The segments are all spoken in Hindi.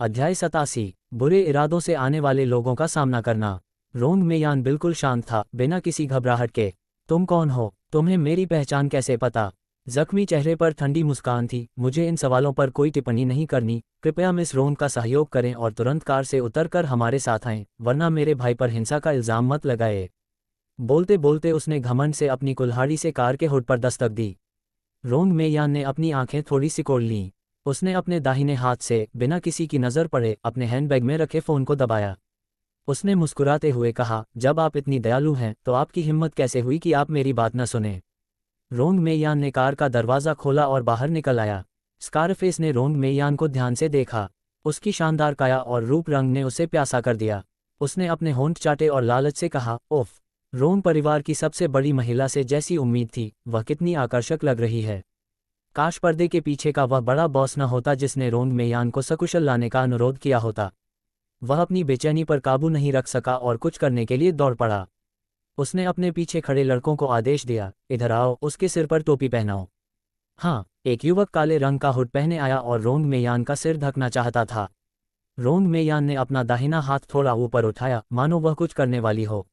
अध्याय 87। बुरे इरादों से आने वाले लोगों का सामना करना। रोंग मेयान बिल्कुल शांत था, बिना किसी घबराहट के। तुम कौन हो? तुम्हें मेरी पहचान कैसे पता? जख्मी चेहरे पर ठंडी मुस्कान थी। मुझे इन सवालों पर कोई टिप्पणी नहीं करनी। कृपया मिस रोंग का सहयोग करें और तुरंत कार से उतरकर हमारे साथ आएं, वरना मेरे भाई पर हिंसा का इल्जाम मत लगाए। बोलते बोलते उसने घमंड से अपनी कुल्हाड़ी से कार के हुड पर दस्तक दी। रोंग मेयान ने अपनी आंखें थोड़ी सिकोड़ लीं। उसने अपने दाहिने हाथ से, बिना किसी की नज़र पड़े, अपने हैंडबैग में रखे फ़ोन को दबाया। उसने मुस्कुराते हुए कहा, जब आप इतनी दयालु हैं तो आपकी हिम्मत कैसे हुई कि आप मेरी बात न सुने? रोंग मेयान ने कार का दरवाज़ा खोला और बाहर निकल आया। स्कारफेस ने रोंग मेयान को ध्यान से देखा। उसकी शानदार काया और रूप रंग ने उसे प्यासा कर दिया। उसने अपने होंठ चाटे और लालच से कहा, ओफ! रोंग परिवार की सबसे बड़ी महिला से जैसी उम्मीद थी, वह कितनी आकर्षक लग रही है। काश पर्दे के पीछे का वह बड़ा बॉस न होता जिसने रोंग मेयान को सकुशल लाने का अनुरोध किया होता। वह अपनी बेचैनी पर काबू नहीं रख सका और कुछ करने के लिए दौड़ पड़ा। उसने अपने पीछे खड़े लड़कों को आदेश दिया, इधर आओ, उसके सिर पर टोपी पहनाओ। हाँ, एक युवक काले रंग का हुड पहने आया और रोंग मेयान का सिर ढकना चाहता था। रोंग मेयान ने अपना दाहिना हाथ थोड़ा ऊपर उठाया, मानो वह कुछ करने वाली हो।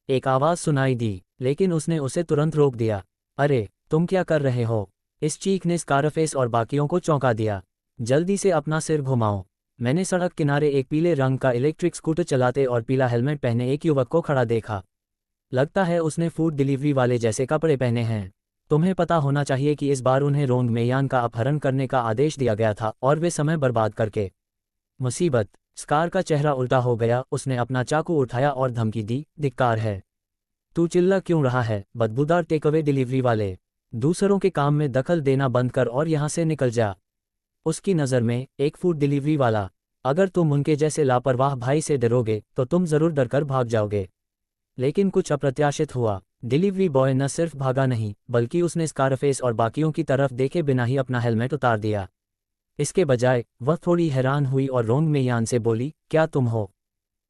एक आवाज़ सुनाई दी, लेकिन उसने उसे तुरंत रोक दिया। अरे, तुम क्या कर रहे हो? इस चीख ने स्कारफेस और बाकियों को चौंका दिया। जल्दी से अपना सिर घुमाओ। मैंने सड़क किनारे एक पीले रंग का इलेक्ट्रिक स्कूटर चलाते और पीला हेलमेट पहने एक युवक को खड़ा देखा। लगता है उसने फूड डिलीवरी वाले जैसे कपड़े पहने हैं। तुम्हें पता होना चाहिए कि इस बार उन्हें रोंग मेयान का अपहरण करने का आदेश दिया गया था, और वे समय बर्बाद करके। मुसीबत! स्कार का चेहरा उल्टा हो गया। उसने अपना चाकू उठाया और धमकी दी, धिक्कार है। तू चिल्ला क्यों रहा है, बदबूदार टेकअवे डिलीवरी वाले? दूसरों के काम में दखल देना बंद कर और यहाँ से निकल जा। उसकी नज़र में एक फूड डिलीवरी वाला। अगर तुम उनके जैसे लापरवाह भाई से डरोगे तो तुम ज़रूर डरकर भाग जाओगे। लेकिन कुछ अप्रत्याशित हुआ। डिलीवरी बॉय न सिर्फ भागा नहीं, बल्कि उसने स्कारफेस और बाकियों की तरफ देखे बिना ही अपना हेलमेट उतार दिया। इसके बजाय वह थोड़ी हैरान हुई और रोंग मेयान से बोली, क्या तुम हो?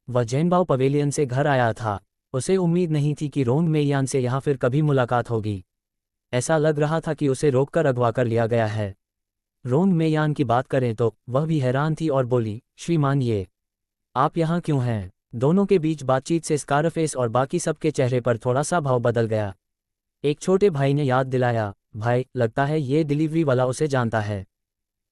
वह जेनबाओ पवेलियन से घर आया था। उसे उम्मीद नहीं थी कि रोंग मेयान से यहाँ फिर कभी मुलाकात होगी। ऐसा लग रहा था कि उसे रोककर अगवा कर लिया गया है। रोंग मेयान की बात करें तो वह भी हैरान थी और बोली, श्रीमान, ये आप यहाँ क्यों हैं? दोनों के बीच बातचीत से स्कारफेस और बाकी सबके चेहरे पर थोड़ा सा भाव बदल गया। एक छोटे भाई ने याद दिलाया, भाई, लगता है ये डिलीवरी वाला उसे जानता है।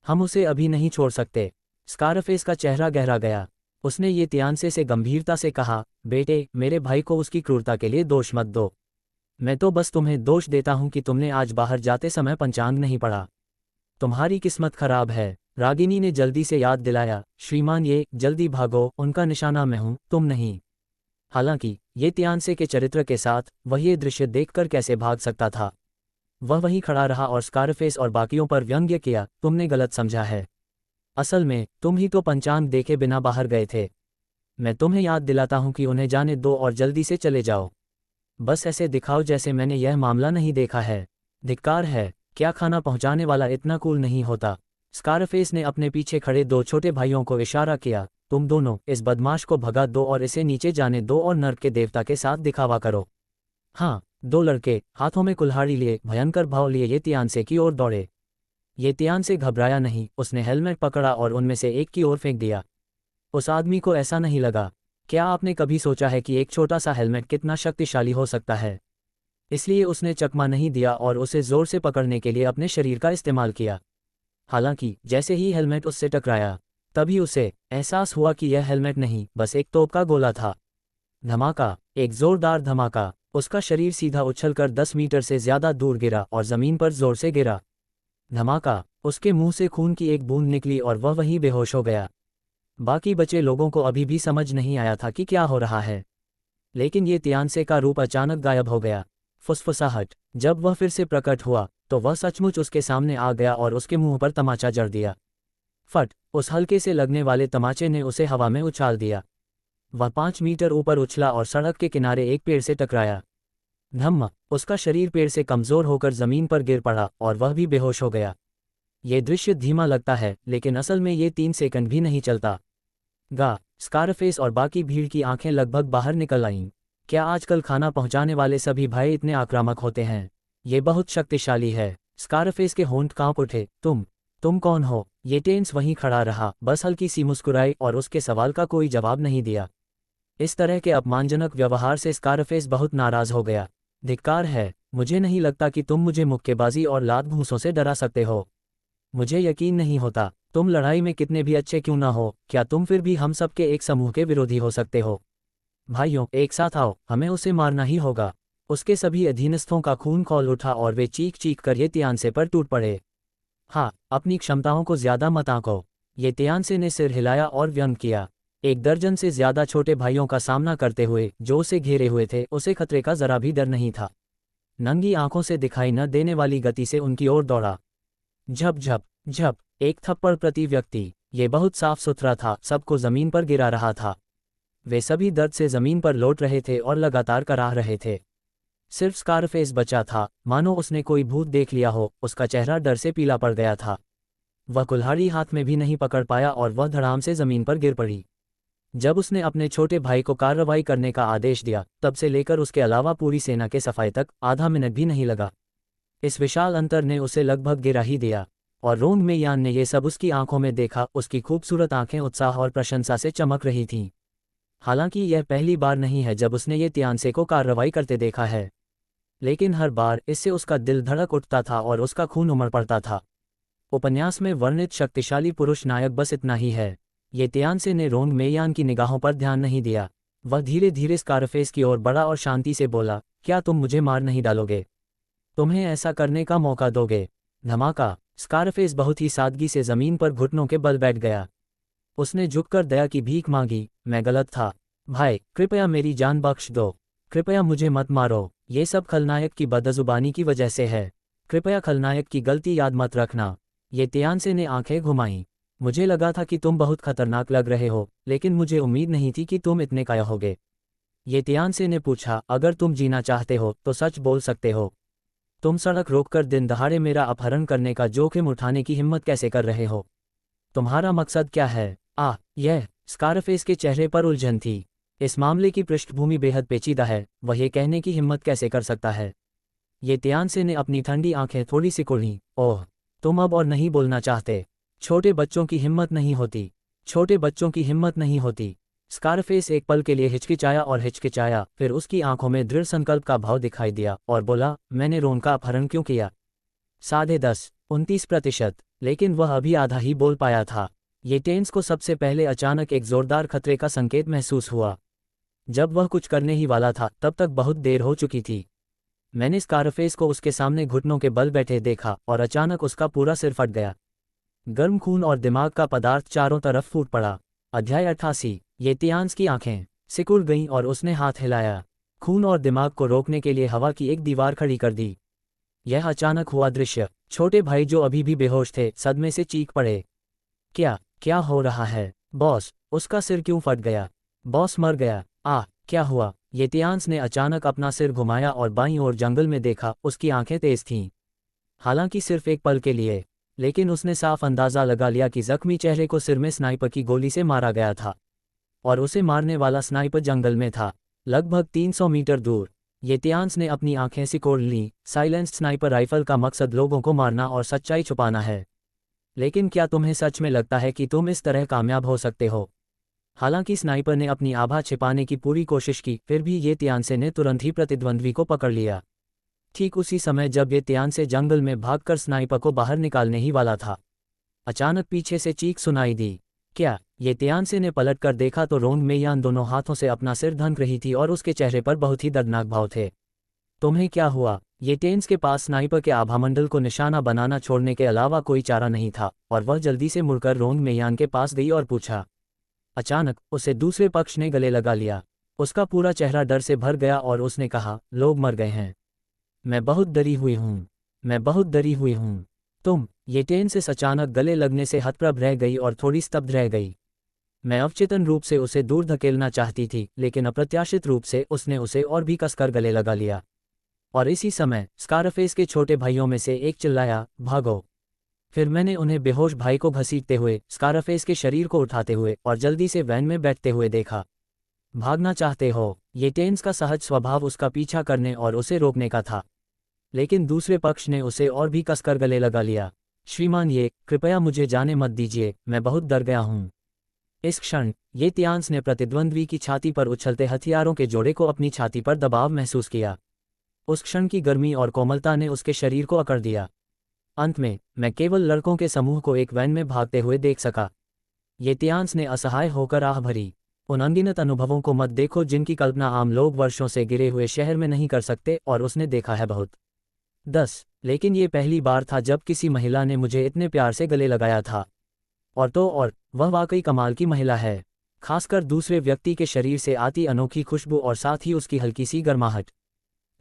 हम उसे अभी नहीं छोड़ सकते। स्कारफेस का चेहरा गहरा गया। उसने ये तियानसे से गंभीरता से कहा, बेटे, मेरे भाई को उसकी क्रूरता के लिए दोष मत दो। मैं तो बस तुम्हें दोष देता हूं कि तुमने आज बाहर जाते समय पंचांग नहीं पढ़ा। तुम्हारी किस्मत खराब है। रागिनी ने जल्दी से याद दिलाया, श्रीमान, ये जल्दी भागो, उनका निशाना मैं हूं, तुम नहीं। हालांकि ये तियानसे के चरित्र के साथ वह ये दृश्य देखकर कैसे भाग सकता था। वह वहीं खड़ा रहा और स्कारफेस और बाकियों पर व्यंग्य किया, तुमने गलत समझा है। असल में तुम ही तो पंचांग देखे बिना बाहर गए थे। मैं तुम्हें याद दिलाता हूं कि उन्हें जाने दो और जल्दी से चले जाओ। बस ऐसे दिखाओ जैसे मैंने यह मामला नहीं देखा है। धिक्कार है। क्या खाना पहुंचाने वाला इतना कूल नहीं होता? स्कारफेस ने अपने पीछे खड़े दो छोटे भाइयों को इशारा किया, तुम दोनों इस बदमाश को भगा दो और इसे नीचे जाने दो और नर्क के देवता के साथ दिखावा करो। हाँ। दो लड़के हाथों में कुल्हाड़ी लिए, भयंकर भाव लिए ये तियानसे की ओर दौड़े। ये तियानसे घबराया नहीं। उसने हेलमेट पकड़ा और उनमें से एक की ओर फेंक दिया। उस आदमी को ऐसा नहीं लगा। क्या आपने कभी सोचा है कि एक छोटा सा हेलमेट कितना शक्तिशाली हो सकता है? इसलिए उसने चकमा नहीं दिया और उसे जोर से पकड़ने के लिए अपने शरीर का इस्तेमाल किया। हालांकि जैसे ही हेलमेट उससे टकराया, तभी उसे एहसास हुआ कि यह हेलमेट नहीं, बस एक तोप का गोला था। धमाका! एक जोरदार धमाका! उसका शरीर सीधा उछलकर 10 मीटर से ज्यादा दूर गिरा और जमीन पर जोर से गिरा। धमाका! उसके मुंह से खून की एक बूंद निकली और वह वहीं बेहोश हो गया। बाकी बचे लोगों को अभी भी समझ नहीं आया था कि क्या हो रहा है। लेकिन ये तियानसे का रूप अचानक गायब हो गया। फुसफुसाहट! जब वह फिर से प्रकट हुआ तो वह सचमुच उसके सामने आ गया और उसके मुंह पर तमाचा जड़ दिया। फट! उस हल्के से लगने वाले तमाचे ने उसे हवा में उछाल दिया। वह 5 मीटर ऊपर उछला और सड़क के किनारे एक पेड़ से टकराया। धम्म! उसका शरीर पेड़ से कमजोर होकर जमीन पर गिर पड़ा और वह भी बेहोश हो गया। ये दृश्य धीमा लगता है, लेकिन असल में ये 3 सेकंड भी नहीं चलता। स्कारफेस और बाकी भीड़ की आंखें लगभग बाहर निकल आईं। क्या आजकल खाना पहुंचाने वाले सभी भाई इतने आक्रामक होते हैं? ये बहुत शक्तिशाली है। स्कारफेस के होंठ कांप उठे। तुम कौन हो? ये टेंस वहीं खड़ा रहा, बस हल्की सी मुस्कुराई और उसके सवाल का कोई जवाब नहीं दिया। इस तरह के अपमानजनक व्यवहार से स्कारफेस बहुत नाराज हो गया। धिक्कार है, मुझे नहीं लगता कि तुम मुझे मुक्केबाजी और लात घूंसों से डरा सकते हो। मुझे यकीन नहीं होता, तुम लड़ाई में कितने भी अच्छे क्यों ना हो, क्या तुम फिर भी हम सब के एक समूह के विरोधी हो सकते हो? भाइयों, एक साथ आओ, हमें उसे मारना ही होगा। उसके सभी अधीनस्थों का खून खौल उठा और वे चीख चीख कर ये तियानसे पर टूट पड़े। हाँ, अपनी क्षमताओं को ज्यादा मत आंको। ये तियानसे ने सिर हिलाया और व्यंग किया। 1 दर्जन से ज्यादा छोटे भाइयों का सामना करते हुए जो उसे घेरे हुए थे, उसे खतरे का जरा भी डर नहीं था। नंगी आंखों से दिखाई न देने वाली गति से उनकी ओर दौड़ा। झप झप झप, एक थप्पड़ प्रति व्यक्ति। ये बहुत साफ सुथरा था, सबको जमीन पर गिरा रहा था। वे सभी दर्द से जमीन पर लौट रहे थे और लगातार कराह रहे थे। सिर्फ स्कारफेस बचा था, मानो उसने कोई भूत देख लिया हो। उसका चेहरा डर से पीला पड़ गया था। वह कुल्हाड़ी हाथ में भी नहीं पकड़ पाया और वह धड़ाम से जमीन पर गिर पड़ी। जब उसने अपने छोटे भाई को कार्रवाई करने का आदेश दिया, तब से लेकर उसके अलावा पूरी सेना के सफाई तक आधा मिनट भी नहीं लगा। इस विशाल अंतर ने उसे लगभग गिरा ही दिया। और रोंग मेयान ने यह सब उसकी आंखों में देखा। उसकी खूबसूरत आंखें उत्साह और प्रशंसा से चमक रही थीं। हालांकि यह पहली बार नहीं है जब उसने ये तियानसे को कार्रवाई करते देखा है, लेकिन हर बार इससे उसका दिल धड़क उठता था और उसका खून उमड़ पड़ता था। उपन्यास में वर्णित शक्तिशाली पुरुष नायक बस इतना ही है। ये तियानसे ने रोंग मेयान की निगाहों पर ध्यान नहीं दिया। वह धीरे धीरे स्कारफेस की ओर बढ़ा और शांति से बोला, क्या तुम मुझे मार नहीं डालोगे? तुम्हें ऐसा करने का मौका दोगे? धमाका! स्कारफेस बहुत ही सादगी से जमीन पर घुटनों के बल बैठ गया। उसने झुककर दया की भीख मांगी, मैं गलत था। भाई, कृपया मेरी जान बख्श दो। कृपया मुझे मत मारो। ये सब खलनायक की बदजुबानी की वजह से है। कृपया खलनायक की गलती याद मत रखना। ये तियानसे ने आंखें घुमाईं। मुझे लगा था कि तुम बहुत खतरनाक लग रहे हो, लेकिन मुझे उम्मीद नहीं थी कि तुम इतने काया होगे। ये तियानसे ने पूछा, अगर तुम जीना चाहते हो तो सच बोल सकते हो। तुम सड़क रोककर दिन दहाड़े मेरा अपहरण करने का जोखिम उठाने की हिम्मत कैसे कर रहे हो? तुम्हारा मकसद क्या है? यह स्कारफेस के चेहरे पर उलझन थी। इस मामले की पृष्ठभूमि बेहद पेचीदा है। वह ये कहने की हिम्मत कैसे कर सकता है? ये तियानसे ने अपनी ठंडी आंखें थोड़ी सी कुढ़ीं। ओह, तुम अब और नहीं बोलना चाहते? छोटे बच्चों की हिम्मत नहीं होती। छोटे बच्चों की हिम्मत नहीं होती। स्कारफेस एक पल के लिए हिचकिचाया और हिचकिचाया, फिर उसकी आंखों में दृढ़ संकल्प का भाव दिखाई दिया और बोला, मैंने रोन का अपहरण क्यों किया? 10.5, 29%। लेकिन वह अभी आधा ही बोल पाया था। ये टेंस को सबसे पहले अचानक एक जोरदार खतरे का संकेत महसूस हुआ। जब वह कुछ करने ही वाला था, तब तक बहुत देर हो चुकी थी। मैंने स्कारफेस को उसके सामने घुटनों के बल बैठे देखा और अचानक उसका पूरा सिर फट गया। गर्म खून और दिमाग का पदार्थ चारों तरफ फूट पड़ा। अध्याय 88। ये तियान्स की आंखें सिकुड़ गईं और उसने हाथ हिलाया। खून और दिमाग को रोकने के लिए हवा की एक दीवार खड़ी कर दी। यह अचानक हुआ दृश्य, छोटे भाई जो अभी भी बेहोश थे, सदमे से चीख पड़े। क्या हो रहा है? बॉस, उसका सिर क्यों फट गया? बॉस मर गया। क्या हुआ? ये तियान्स ने अचानक अपना सिर घुमाया और बाईं ओर जंगल में देखा। उसकी आंखें तेज थीं। हालांकि सिर्फ एक पल के लिए, लेकिन उसने साफ अंदाजा लगा लिया कि जख्मी चेहरे को सिर में स्नाइपर की गोली से मारा गया था और उसे मारने वाला स्नाइपर जंगल में था, लगभग 300 मीटर दूर। ये तियान्स ने अपनी आंखें सिकोड़ लीं। साइलेंस्ड स्नाइपर राइफल का मकसद लोगों को मारना और सच्चाई छुपाना है। लेकिन क्या तुम्हें सच में लगता है कि तुम इस तरह कामयाब हो सकते हो? हालांकि स्नाइपर ने अपनी आभा छिपाने की पूरी कोशिश की, फिर भी ये तियानसे ने तुरंत ही प्रतिद्वंद्वी को पकड़ लिया। ठीक उसी समय जब ये तियानसे जंगल में भागकर स्नाइपर को बाहर निकालने ही वाला था, अचानक पीछे से चीख सुनाई दी। क्या? ये तियानसे ने पलटकर देखा तो रोंग मेयान दोनों हाथों से अपना सिर ढक रही थी और उसके चेहरे पर बहुत ही दर्दनाक भाव थे। तुम्हें क्या हुआ? ये टेंस के पास स्नाइपर के आभामंडल को निशाना बनाना छोड़ने के अलावा कोई चारा नहीं था और वह जल्दी से मुड़कर रोंग मेयान के पास गई और पूछा। अचानक उसे दूसरे पक्ष ने गले लगा लिया। उसका पूरा चेहरा डर से भर गया और उसने कहा, लोग मर गए हैं। मैं बहुत डरी हुई हूँ। मैं बहुत डरी हुई हूँ। तुम? ये टेंस अचानक गले लगने से हतप्रभ रह गई और थोड़ी स्तब्ध रह गई। मैं अवचेतन रूप से उसे दूर धकेलना चाहती थी, लेकिन अप्रत्याशित रूप से उसने उसे और भी कसकर गले लगा लिया। और इसी समय स्कारफेस के छोटे भाइयों में से एक चिल्लाया, भागो। फिर मैंने उन्हें बेहोश भाई को घसीटते हुए, स्कारफेस के शरीर को उठाते हुए और जल्दी से वैन में बैठते हुए देखा। भागना चाहते हो? ये टेंस का सहज स्वभाव उसका पीछा करने और उसे रोकने का था, लेकिन दूसरे पक्ष ने उसे और भी कसकर गले लगा लिया। श्रीमान ये, कृपया मुझे जाने मत दीजिए, मैं बहुत डर गया हूँ। इस क्षण ये तियांस ने प्रतिद्वंद्वी की छाती पर उछलते हथियारों के जोड़े को अपनी छाती पर दबाव महसूस किया। उस क्षण की गर्मी और कोमलता ने उसके शरीर को अकड़ दिया। अंत में मैं केवल लड़कों के समूह को एक वैन में भागते हुए देख सका। ये तियांस ने असहाय होकर आह भरी। उन अनगिनत अनुभवों को मत देखो जिनकी कल्पना आम लोग वर्षों से गिरे हुए शहर में नहीं कर सकते, और उसने देखा है बहुत। 10 लेकिन ये पहली बार था जब किसी महिला ने मुझे इतने प्यार से गले लगाया था। और वह वाकई कमाल की महिला है, खासकर दूसरे व्यक्ति के शरीर से आती अनोखी खुशबू और साथ ही उसकी हल्की सी गर्माहट।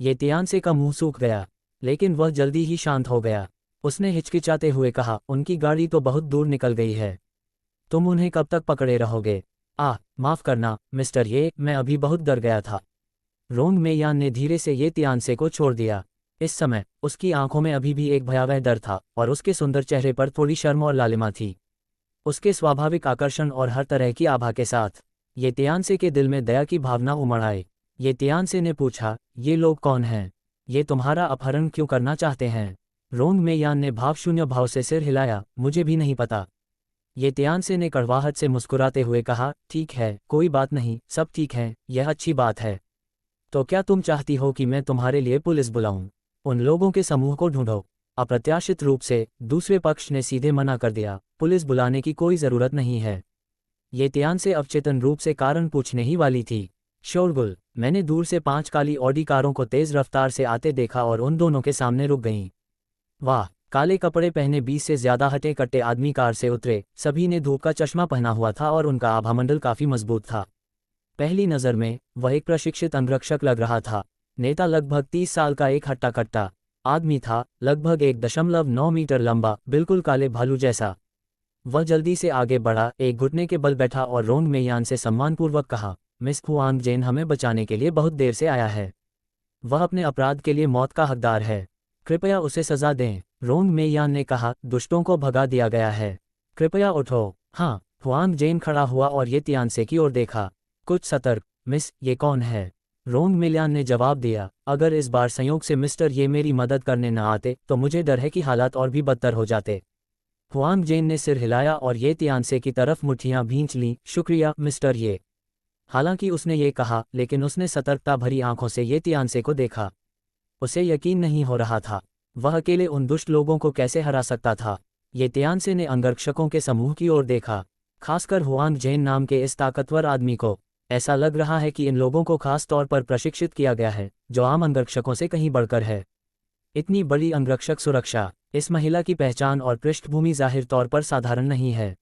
ये तियांसे का मुंह सूख गया, लेकिन वह जल्दी ही शांत हो गया। उसने हिचकिचाते हुए कहा, उनकी गाड़ी तो बहुत दूर निकल गई है, तुम उन्हें कब तक पकड़े रहोगे? माफ़ करना मिस्टर ये, मैं अभी बहुत डर गया था। रोंग मेयान ने धीरे से ये तियांसे को छोड़ दिया। इस समय उसकी आंखों में अभी भी एक भयावह डर था और उसके सुंदर चेहरे पर थोड़ी शर्म और लालिमा थी। उसके स्वाभाविक आकर्षण और हर तरह की आभा के साथ ये तियांसे के दिल में दया की भावना उमड़ आई। ये तियांसे ने पूछा, ये लोग कौन हैं? ये तुम्हारा अपहरण क्यों करना चाहते हैं? रोंग मेयान ने भावशून्य भाव से सिर हिलाया, मुझे भी नहीं पता। ये तियांसे ने कड़वाहट से मुस्कुराते हुए कहा, ठीक है, कोई बात नहीं, सब ठीक है, यह अच्छी बात है। तो क्या तुम चाहती हो कि मैं तुम्हारे लिए पुलिस बुलाऊं? उन लोगों के समूह को ढूंढो। अप्रत्याशित रूप से दूसरे पक्ष ने सीधे मना कर दिया, पुलिस बुलाने की कोई ज़रूरत नहीं है। ये तियांसे अवचेतन रूप से कारण पूछने ही वाली थी। शोरगुल, मैंने दूर से 5 काली ऑडी कारों को तेज रफ्तार से आते देखा और उन दोनों के सामने रुक गईं। वाह, काले कपड़े पहने 20 से ज्यादा हटे कट्टे आदमी कार से उतरे। सभी ने धूप का चश्मा पहना हुआ था और उनका आभामंडल काफी मजबूत था। पहली नज़र में वह एक प्रशिक्षित अंगरक्षक लग रहा था। नेता लगभग 30 साल का एक हट्टा कट्टा आदमी था, लगभग 1.9 मीटर लंबा, बिल्कुल काले भालू जैसा। वह जल्दी से आगे बढ़ा, एक घुटने के बल बैठा और रोंग मेयान से सम्मानपूर्वक कहा, मिस हुआंग जेन हमें बचाने के लिए बहुत देर से आया है। वह अपने अपराध के लिए मौत का हकदार है, कृपया उसे सजा दें। रोंग मेयान ने कहा, दुष्टों को भगा दिया गया है, कृपया उठो। हाँ, हुआंग जेन खड़ा हुआ और ये तियांसे की ओर देखा, कुछ सतर्क, मिस ये कौन है? रोंग मेयान ने जवाब दिया, अगर इस बार संयोग से मिस्टर ये मेरी मदद करने न आते तो मुझे डर है कि हालात और भी बदतर हो जाते। हुआंग जेन ने सिर हिलाया और ये तियांसे की तरफ मुट्ठियां भींच लीं, शुक्रिया मिस्टर ये। हालांकि उसने ये कहा, लेकिन उसने सतर्कता भरी आंखों से ये तियांसे को देखा। उसे यकीन नहीं हो रहा था, वह अकेले उन दुष्ट लोगों को कैसे हरा सकता था। ये तियांसे ने अंगरक्षकों के समूह की ओर देखा, खासकर हुआंग जेन नाम के इस ताकतवर आदमी को। ऐसा लग रहा है कि इन लोगों को खास तौर पर प्रशिक्षित किया गया है, जो आम अंगरक्षकों से कहीं बढ़कर है। इतनी बड़ी अंगरक्षक सुरक्षा, इस महिला की पहचान और पृष्ठभूमि जाहिर तौर पर साधारण नहीं है।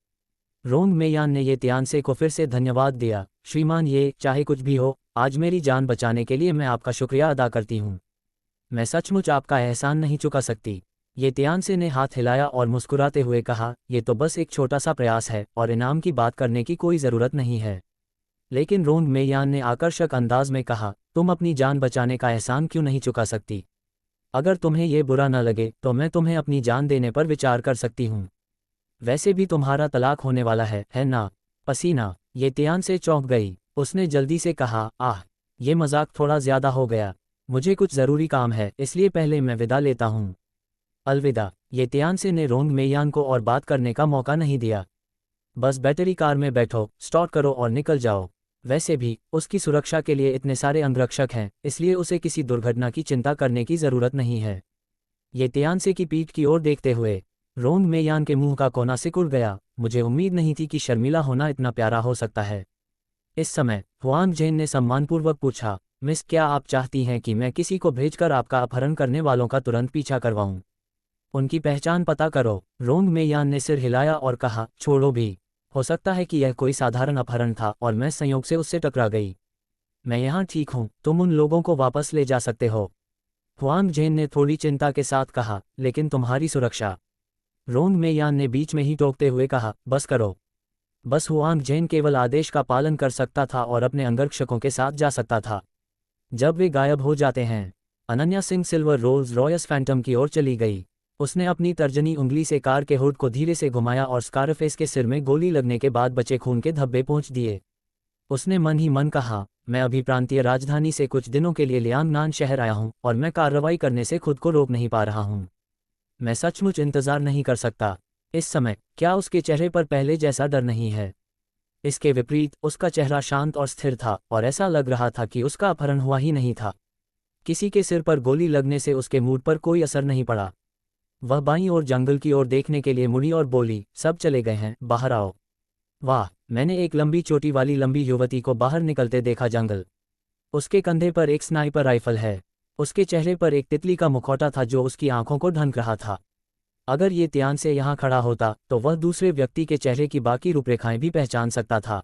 रोंग मेयान ने ये तियांसे को फिर से धन्यवाद दिया, श्रीमान ये, चाहे कुछ भी हो, आज मेरी जान बचाने के लिए मैं आपका शुक्रिया अदा करती हूँ। मैं सचमुच आपका एहसान नहीं चुका सकती। ये तियांसे ने हाथ हिलाया और मुस्कुराते हुए कहा, ये तो बस एक छोटा सा प्रयास है और इनाम की बात करने की कोई ज़रूरत नहीं है। लेकिन रोंग मेयान ने आकर्षक अंदाज में कहा, तुम अपनी जान बचाने का एहसान क्यों नहीं चुका सकती? अगर तुम्हें ये बुरा न लगे तो मैं तुम्हें अपनी जान देने पर विचार कर सकती हूँ। वैसे भी तुम्हारा तलाक होने वाला है ना? पसीना, ये तियांसे चौंक गई। उसने जल्दी से कहा, ये मजाक थोड़ा ज्यादा हो गया, मुझे कुछ ज़रूरी काम है, इसलिए पहले मैं विदा लेता हूँ। अलविदा। ये तियांसे ने रोंग मेयान को और बात करने का मौका नहीं दिया। बस बैटरी कार में बैठो, स्टार्ट करो और निकल जाओ। वैसे भी उसकी सुरक्षा के लिए इतने सारे अंगरक्षक हैं, इसलिए उसे किसी दुर्घटना की चिंता करने की ज़रूरत नहीं है। ये तियांसे की पीठ की ओर देखते हुए रोंग मेयान के मुंह का कोना सिकुड़ गया। मुझे उम्मीद नहीं थी कि शर्मिला होना इतना प्यारा हो सकता है। इस समय हुआंग जेन ने सम्मानपूर्वक पूछा, मिस क्या आप चाहती हैं कि मैं किसी को भेजकर आपका अपहरण करने वालों का तुरंत पीछा करवाऊं? उनकी पहचान पता करो। रोंग मेयान ने सिर हिलाया और कहा, छोड़ो भी, हो सकता है कि यह कोई साधारण अपहरण था और मैं संयोग से उससे टकरा गई। मैं यहाँ ठीक हूँ, तुम उन लोगों को वापस ले जा सकते हो। हुआंग जेन ने थोड़ी चिंता के साथ कहा, लेकिन तुम्हारी सुरक्षा? रोंग मेयान ने बीच में ही टोकते हुए कहा, बस करो। बस हुआंग जेन केवल आदेश का पालन कर सकता था और अपने अंगरक्षकों के साथ जा सकता था। जब वे गायब हो जाते हैं, Ananya Singh silver Rolls Royce Phantom की ओर चली गई। उसने अपनी तर्जनी उंगली से कार के हुड को धीरे से घुमाया और स्कारफेस के सिर में गोली लगने के बाद बचे खून के धब्बे पोंछ दिए। उसने मन ही मन कहा, मैं अभी प्रांतीय राजधानी से कुछ दिनों के लिए लियांगनान शहर आया हूं और मैं कार्रवाई करने से खुद को रोक नहीं पा रहा हूं। मैं सचमुच इंतजार नहीं कर सकता। इस समय क्या उसके चेहरे पर पहले जैसा डर नहीं है? इसके विपरीत उसका चेहरा शांत और स्थिर था और ऐसा लग रहा था कि उसका अपहरण हुआ ही नहीं था। किसी के सिर पर गोली लगने से उसके मूड पर कोई असर नहीं पड़ा। वह बाईं ओर जंगल की ओर देखने के लिए मुड़ी और बोली, सब चले गए हैं, बाहर आओ। वाह, मैंने एक लंबी चोटी वाली लंबी युवती को बाहर निकलते देखा। जंगल। उसके कंधे पर एक स्नाइपर राइफल है। उसके चेहरे पर एक तितली का मुखौटा था जो उसकी आंखों को ढंक रहा था। अगर ये त्यान से यहाँ खड़ा होता तो वह दूसरे व्यक्ति के चेहरे की बाकी रूपरेखाएं भी पहचान सकता था।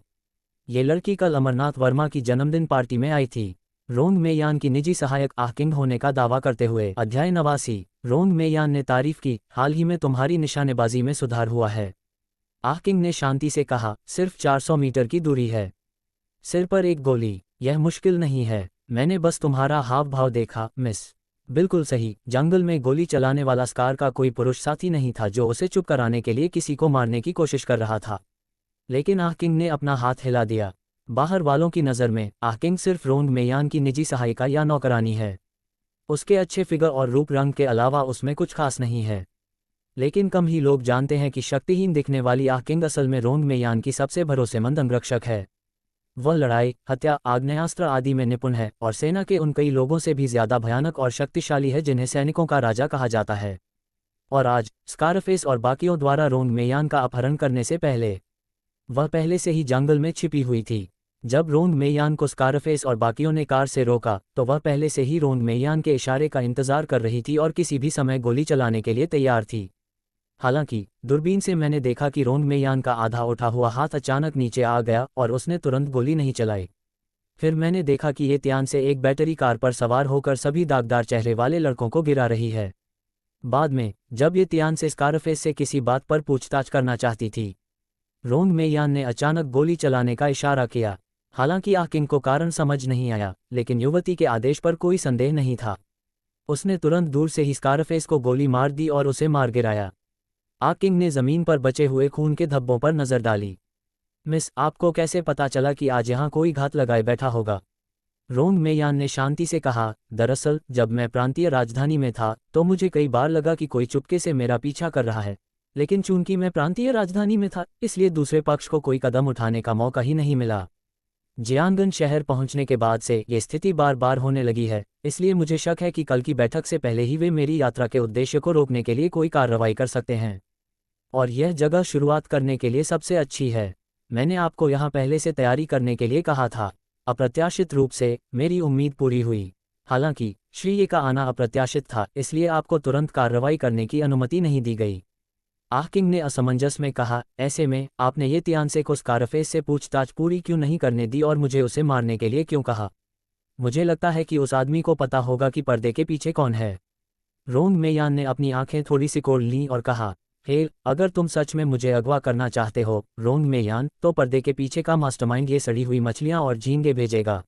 ये लड़की कल अमरनाथ वर्मा की जन्मदिन पार्टी में आई थी। रोंग मेयान की निजी सहायक आहकिंग होने का दावा करते हुए। अध्याय 89। रोंग मेयान ने तारीफ की, हाल ही में तुम्हारी निशानेबाजी में सुधार हुआ है। आहकिंग ने शांति से कहा, सिर्फ 400 मीटर की दूरी है। सिर पर एक गोली, यह मुश्किल नहीं है। मैंने बस तुम्हारा हाव भाव देखा, मिस। बिल्कुल सही, जंगल में गोली चलाने वाला स्कार का कोई पुरुष साथी नहीं था जो उसे चुप कराने के लिए किसी को मारने की कोशिश कर रहा था। लेकिन आहकिंग ने अपना हाथ हिला दिया। बाहर वालों की नज़र में आहकिंग सिर्फ रोंग मेयान की निजी सहायिका या नौकरानी है। उसके अच्छे फिगर और रूप रंग के अलावा उसमें कुछ खास नहीं है। लेकिन कम ही लोग जानते हैं कि शक्तिहीन दिखने वाली आहकिंग असल में रोंग मेयान की सबसे भरोसेमंद अंगरक्षक है। वह लड़ाई, हत्या, आग्नेयास्त्र आदि में निपुण है और सेना के उन कई लोगों से भी ज्यादा भयानक और शक्तिशाली है जिन्हें सैनिकों का राजा कहा जाता है। और आज स्कारफेस और बाकियों द्वारा रोंग मेयान का अपहरण करने से पहले वह पहले से ही जंगल में छिपी हुई थी। जब रोंग मेयान को स्कारफेस और बाकियों ने कार से रोका तो वह पहले से ही रोंग मेयान के इशारे का इंतजार कर रही थी और किसी भी समय गोली चलाने के लिए तैयार थी। हालांकि दूरबीन से मैंने देखा कि रोंग मेयान का आधा उठा हुआ हाथ अचानक नीचे आ गया और उसने तुरंत गोली नहीं चलाई। फिर मैंने देखा कि ये त्यान से एक बैटरी कार पर सवार होकर सभी दागदार चेहरे वाले लड़कों को गिरा रही है। बाद में जब ये त्यान से स्कारफेस से किसी बात पर पूछताछ करना चाहती थी, रोंग मेयान ने अचानक गोली चलाने का इशारा किया। हालांकि आहकिंग को कारण समझ नहीं आया, लेकिन युवती के आदेश पर कोई संदेह नहीं था। उसने तुरंत दूर से ही स्कारफेस को गोली मार दी और उसे मार गिराया। आहकिंग ने जमीन पर बचे हुए खून के धब्बों पर नजर डाली। मिस, आपको कैसे पता चला कि आज यहाँ कोई घात लगाए बैठा होगा? रोंग मेयान ने शांति से कहा, दरअसल जब मैं प्रांतीय राजधानी में था तो मुझे कई बार लगा कि कोई चुपके से मेरा पीछा कर रहा है, लेकिन चूंकि मैं प्रांतीय राजधानी में था इसलिए दूसरे पक्ष को कोई कदम उठाने का मौका ही नहीं मिला। जियांगन शहर पहुंचने के बाद से ये स्थिति बार बार होने लगी है, इसलिए मुझे शक है कि कल की बैठक से पहले ही वे मेरी यात्रा के उद्देश्य को रोकने के लिए कोई कार्रवाई कर सकते हैं। और यह जगह शुरुआत करने के लिए सबसे अच्छी है। मैंने आपको यहाँ पहले से तैयारी करने के लिए कहा था। अप्रत्याशित रूप से मेरी उम्मीद पूरी हुई। हालांकि श्री ये का आना अप्रत्याशित था, इसलिए आपको तुरंत कार्रवाई करने की अनुमति नहीं दी गई। आहकिंग ने असमंजस में कहा, ऐसे में आपने ये त्यानसे को स्कारफेस से पूछताछ पूरी क्यों नहीं करने दी और मुझे उसे मारने के लिए क्यों कहा? मुझे लगता है कि उस आदमी को पता होगा कि पर्दे के पीछे कौन है। रोंग मेयान ने अपनी आंखें थोड़ी सिकोड़ लीं और कहा, हे, अगर तुम सच में मुझे अगवा करना चाहते हो रोंग मेयान, तो पर्दे के पीछे का मास्टरमाइंड ये सड़ी हुई मछलियां और झींगे भेजेगा।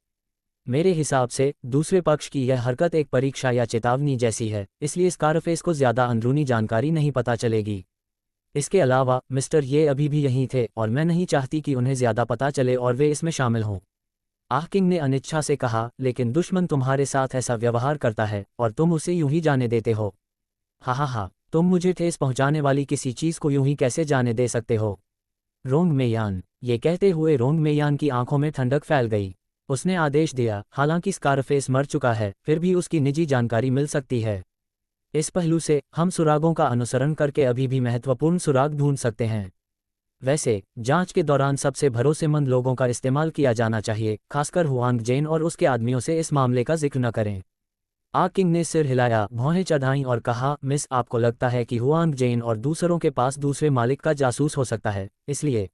मेरे हिसाब से दूसरे पक्ष की यह हरकत एक परीक्षा या चेतावनी जैसी है, इसलिए स्कारफेस को ज्यादा अंदरूनी जानकारी नहीं पता चलेगी। इसके अलावा मिस्टर ये अभी भी यहीं थे और मैं नहीं चाहती कि उन्हें ज्यादा पता चले और वे इसमें शामिल हों। आहकिंग ने अनिच्छा से कहा, लेकिन दुश्मन तुम्हारे साथ ऐसा व्यवहार करता है और तुम उसे यूं ही जाने देते हो। हा, तुम मुझे ठेस पहुंचाने वाली किसी चीज को यूं ही कैसे जाने दे सकते हो? रोंग मेयान। ये कहते हुए रोंग मेयान की आंखों में ठंडक फैल गई। उसने आदेश दिया, हालांकि स्कारफेस मर चुका है, फिर भी उसकी निजी जानकारी मिल सकती है। इस पहलू से हम सुरागों का अनुसरण करके अभी भी महत्वपूर्ण सुराग ढूंढ सकते हैं। वैसे जांच के दौरान सबसे भरोसेमंद लोगों का इस्तेमाल किया जाना चाहिए, खासकर हुआंग जेन और उसके आदमियों से इस मामले का जिक्र न करें। आहकिंग ने सिर हिलाया, भौहें चढ़ाईं और कहा, मिस, आपको लगता है कि हुआंग जेन और दूसरों के पास दूसरे मालिक का जासूस हो सकता है, इसलिए?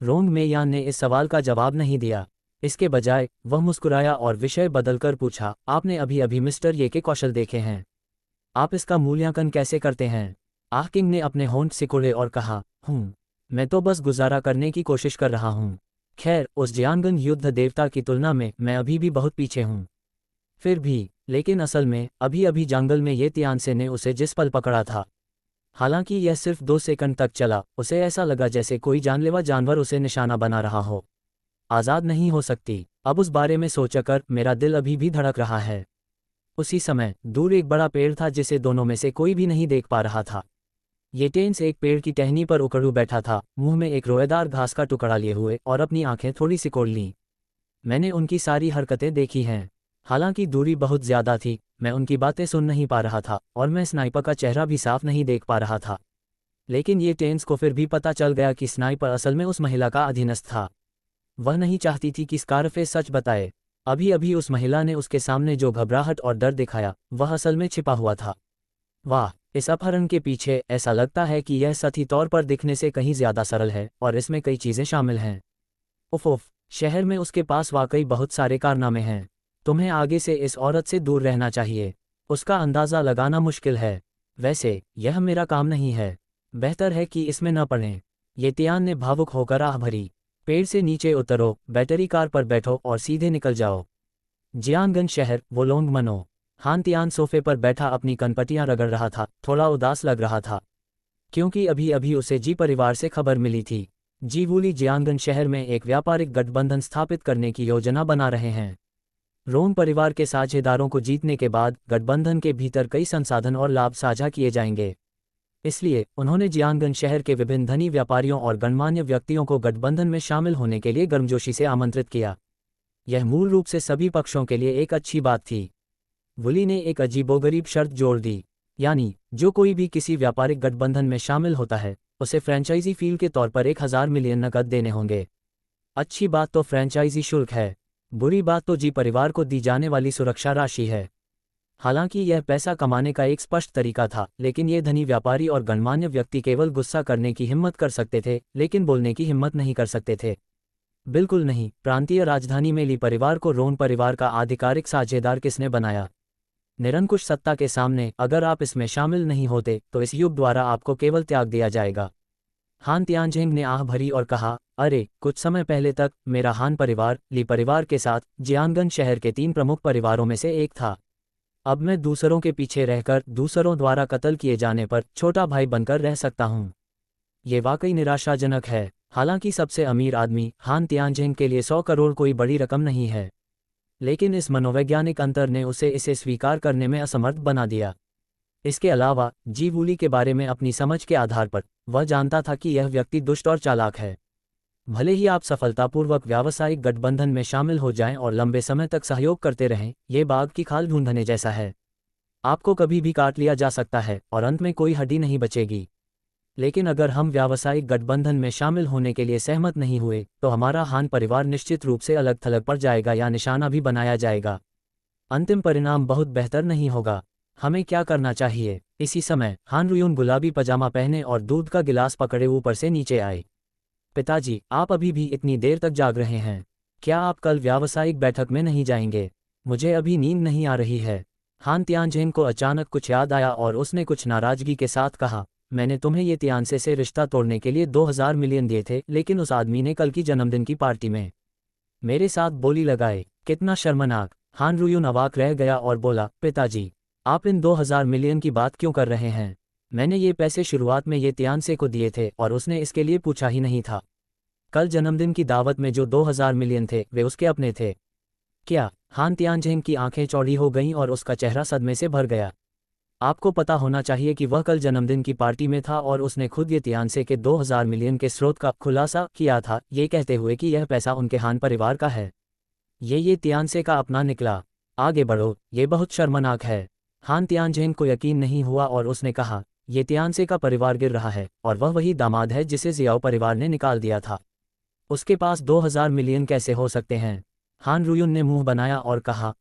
रोंग मेयान ने इस सवाल का जवाब नहीं दिया। इसके बजाय वह मुस्कुराया और विषय बदलकर पूछा, आपने अभी अभी मिस्टर ये के कौशल देखे हैं, आप इसका मूल्यांकन कैसे करते हैं? आहकिंग ने अपने होंठ सिकोड़े और कहा, मैं तो बस गुजारा करने की कोशिश कर रहा हूँ। खैर, उस जियांगन युद्ध देवता की तुलना में मैं अभी भी बहुत पीछे हूँ। फिर भी, लेकिन असल में अभी अभी जंगल में ये त्यानसे ने उसे जिस पल पकड़ा था, हालांकि यह सिर्फ 2 सेकंड तक चला, उसे ऐसा लगा जैसे कोई जानलेवा जानवर उसे निशाना बना रहा हो। आज़ाद नहीं हो सकती। अब उस बारे में सोचकर मेरा दिल अभी भी धड़क रहा है। उसी समय दूर एक बड़ा पेड़ था जिसे दोनों में से कोई भी नहीं देख पा रहा था। ये टेंस एक पेड़ की टहनी पर उकड़ू बैठा था, मुंह में एक रोएदार घास का टुकड़ा लिए हुए, और अपनी आंखें थोड़ी सिकोड़ लीं। मैंने उनकी सारी हरकतें देखी हैं। हालांकि दूरी बहुत ज्यादा थी, मैं उनकी बातें सुन नहीं पा रहा था और मैं स्नाइपर का चेहरा भी साफ नहीं देख पा रहा था। लेकिन ये टेंस को फिर भी पता चल गया कि स्नाइपर असल में उस महिला का अधीनस्थ था। वह नहीं चाहती थी कि स्कारफेस सच बताए। अभी अभी उस महिला ने उसके सामने जो घबराहट और डर दिखाया वह असल में छिपा हुआ था। वाह, इस अपहरण के पीछे ऐसा लगता है कि यह सही तौर पर दिखने से कहीं ज्यादा सरल है और इसमें कई चीजें शामिल हैं। उफ, शहर में उसके पास वाकई बहुत सारे कारनामे हैं। तुम्हें आगे से इस औरत से दूर रहना चाहिए। उसका अंदाज़ा लगाना मुश्किल है। वैसे यह मेरा काम नहीं है। बेहतर है कि इसमें न पड़ें। ये तियान ने भावुक होकर आह भरी। पेड़ से नीचे उतरो, बैटरी कार पर बैठो और सीधे निकल जाओ। जियानगंज शहर, वोलोंग मनो। हान तियान सोफे पर बैठा अपनी कनपटियां रगड़ रहा था, थोड़ा उदास लग रहा था। क्योंकि अभी अभी उसे जी परिवार से खबर मिली थी। जी वूली जियानगंज शहर में एक व्यापारिक गठबंधन स्थापित करने की योजना बना रहे हैं। रोंग परिवार के साझेदारों को जीतने के बाद गठबंधन के भीतर कई संसाधन और लाभ साझा किए जाएंगे। इसलिए उन्होंने जियानगंज शहर के विभिन्न धनी व्यापारियों और गणमान्य व्यक्तियों को गठबंधन में शामिल होने के लिए गर्मजोशी से आमंत्रित किया। यह मूल रूप से सभी पक्षों के लिए एक अच्छी बात थी। वुली ने एक अजीबोगरीब शर्त जोड़ दी, यानी जो कोई भी किसी व्यापारिक गठबंधन में शामिल होता है उसे फ्रेंचाइजी फील के तौर पर 1000 मिलियन नकद देने होंगे। अच्छी बात तो फ्रेंचाइजी शुल्क है, बुरी बात तो जी परिवार को दी जाने वाली सुरक्षा राशि है। हालांकि यह पैसा कमाने का एक स्पष्ट तरीका था, लेकिन ये धनी व्यापारी और गणमान्य व्यक्ति केवल गुस्सा करने की हिम्मत कर सकते थे, लेकिन बोलने की हिम्मत नहीं कर सकते थे। बिल्कुल नहीं। प्रांतीय राजधानी में ली परिवार को रोन परिवार का आधिकारिक साझेदार किसने बनाया? निरंकुश सत्ता के सामने अगर आप इसमें शामिल नहीं होते तो इस युग द्वारा आपको केवल त्याग दिया जाएगा। हान तियानझेंग ने आह भरी और कहा, अरे कुछ समय पहले तक मेरा हान परिवार ली परिवार के साथ जियानगंज शहर के 3 प्रमुख परिवारों में से एक था। अब मैं दूसरों के पीछे रहकर दूसरों द्वारा कत्ल किए जाने पर छोटा भाई बनकर रह सकता हूँ। ये वाकई निराशाजनक है। हालांकि सबसे अमीर आदमी हान तियानझेंग के लिए 100 करोड़ कोई बड़ी रकम नहीं है, लेकिन इस मनोवैज्ञानिक अंतर ने उसे इसे स्वीकार करने में असमर्थ बना दिया। इसके अलावा जी वूली के बारे में अपनी समझ के आधार पर वह जानता था कि यह व्यक्ति दुष्ट और चालाक है। भले ही आप सफलतापूर्वक व्यावसायिक गठबंधन में शामिल हो जाएं और लंबे समय तक सहयोग करते रहें, ये बाघ की खाल ढूंढने जैसा है। आपको कभी भी काट लिया जा सकता है और अंत में कोई हड्डी नहीं बचेगी। लेकिन अगर हम व्यावसायिक गठबंधन में शामिल होने के लिए सहमत नहीं हुए तो हमारा हान परिवार निश्चित रूप से अलग थलग पड़ जाएगा या निशाना भी बनाया जाएगा। अंतिम परिणाम बहुत बेहतर नहीं होगा। हमें क्या करना चाहिए? इसी समय हान रुयुन गुलाबी पजामा पहने और दूध का गिलास पकड़े ऊपर से नीचे आए। पिताजी, आप अभी भी इतनी देर तक जाग रहे हैं? क्या आप कल व्यावसायिक बैठक में नहीं जाएंगे? मुझे अभी नींद नहीं आ रही है। हान तियानझेन को अचानक कुछ याद आया और उसने कुछ नाराजगी के साथ कहा, मैंने तुम्हें ये तियानसे से रिश्ता तोड़ने के लिए 2000 मिलियन दिए थे, लेकिन उस आदमी ने कल की जन्मदिन की पार्टी में मेरे साथ बोली लगाए। कितना शर्मनाक। हान रुयुन अवाक रह गया और बोला, पिताजी, आप इन 2000 मिलियन की बात क्यों कर रहे हैं? मैंने ये पैसे शुरुआत में ये तियानसे को दिए थे और उसने इसके लिए पूछा ही नहीं था। कल जन्मदिन की दावत में जो 2000 मिलियन थे वे उसके अपने थे। क्या? हान तियानझेंग की आंखें चौड़ी हो गईं और उसका चेहरा सदमे से भर गया। आपको पता होना चाहिए कि वह कल जन्मदिन की पार्टी में था और उसने खुद ये तियानसे के 2000 मिलियन के स्रोत का खुलासा किया था, ये कहते हुए कि यह पैसा उनके हान परिवार का है। ये तियानसे का अपना निकला। आगे बढ़ो, ये बहुत शर्मनाक है। हान तियानझेंग को यकीन नहीं हुआ और उसने कहा, ये तियानसे का परिवार गिर रहा है और वह वही दामाद है जिसे जियाओ परिवार ने निकाल दिया था। उसके पास 2000 मिलियन कैसे हो सकते हैं? हान रुयुन ने मुंह बनाया और कहा,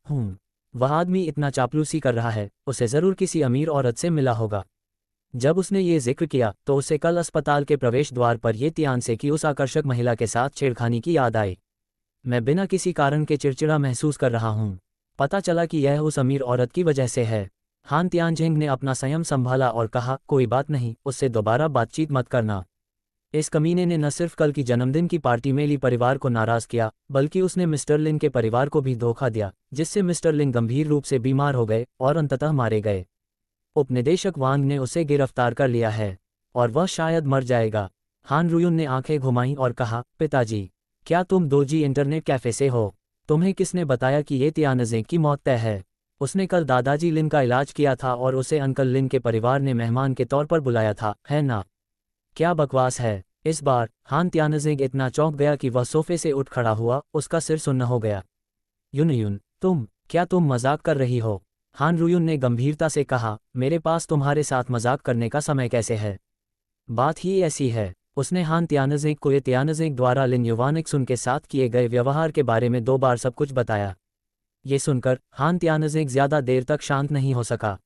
वह आदमी इतना चापलूसी कर रहा है, उसे जरूर किसी अमीर औरत से मिला होगा। जब उसने ये जिक्र किया तो उसे कल अस्पताल के प्रवेश द्वार पर ये तियानसे की उस आकर्षक महिला के साथ छेड़खानी की याद आई। मैं बिना किसी कारण के चिड़चिड़ा महसूस कर रहा हूँ। पता चला कि यह उस अमीर औरत की वजह से है। हान तियानझेंग ने अपना संयम संभाला और कहा, कोई बात नहीं, उससे दोबारा बातचीत मत करना। इस कमीने ने न सिर्फ कल की जन्मदिन की पार्टी में ली परिवार को नाराज किया, बल्कि उसने मिस्टर लिन के परिवार को भी धोखा दिया, जिससे मिस्टर लिन गंभीर रूप से बीमार हो गए और अंततः मारे गए। उपनिदेशक वांग ने उसे गिरफ्तार कर लिया है और वह शायद मर जाएगा। हान रुयुन ने आंखें घुमाईं और कहा, पिताजी, क्या तुम 2G इंटरनेट कैफे से हो? तुम्हें किसने बताया कि ये तियानज़े की मौत तय है? उसने कल दादाजी लिन का इलाज किया था और उसे अंकल लिन के परिवार ने मेहमान के तौर पर बुलाया था, है ना? क्या बकवास है। इस बार हान त्यानजिंग इतना चौंक गया कि वह सोफे से उठ खड़ा हुआ, उसका सिर सुन्न हो गया। यूनयून, क्या तुम मजाक कर रही हो? हान रुयुन ने गंभीरता से कहा, मेरे पास तुम्हारे साथ मजाक करने का समय कैसे है? बात ही ऐसी है। उसने हान त्यानजिंग को ये त्यानजिंग द्वारा लिन युवानिक्सुन के साथ किए गए व्यवहार के बारे में 2 बार सब कुछ बताया। ये सुनकर हान त्यानजिंग ज्यादा देर तक शांत नहीं हो सका।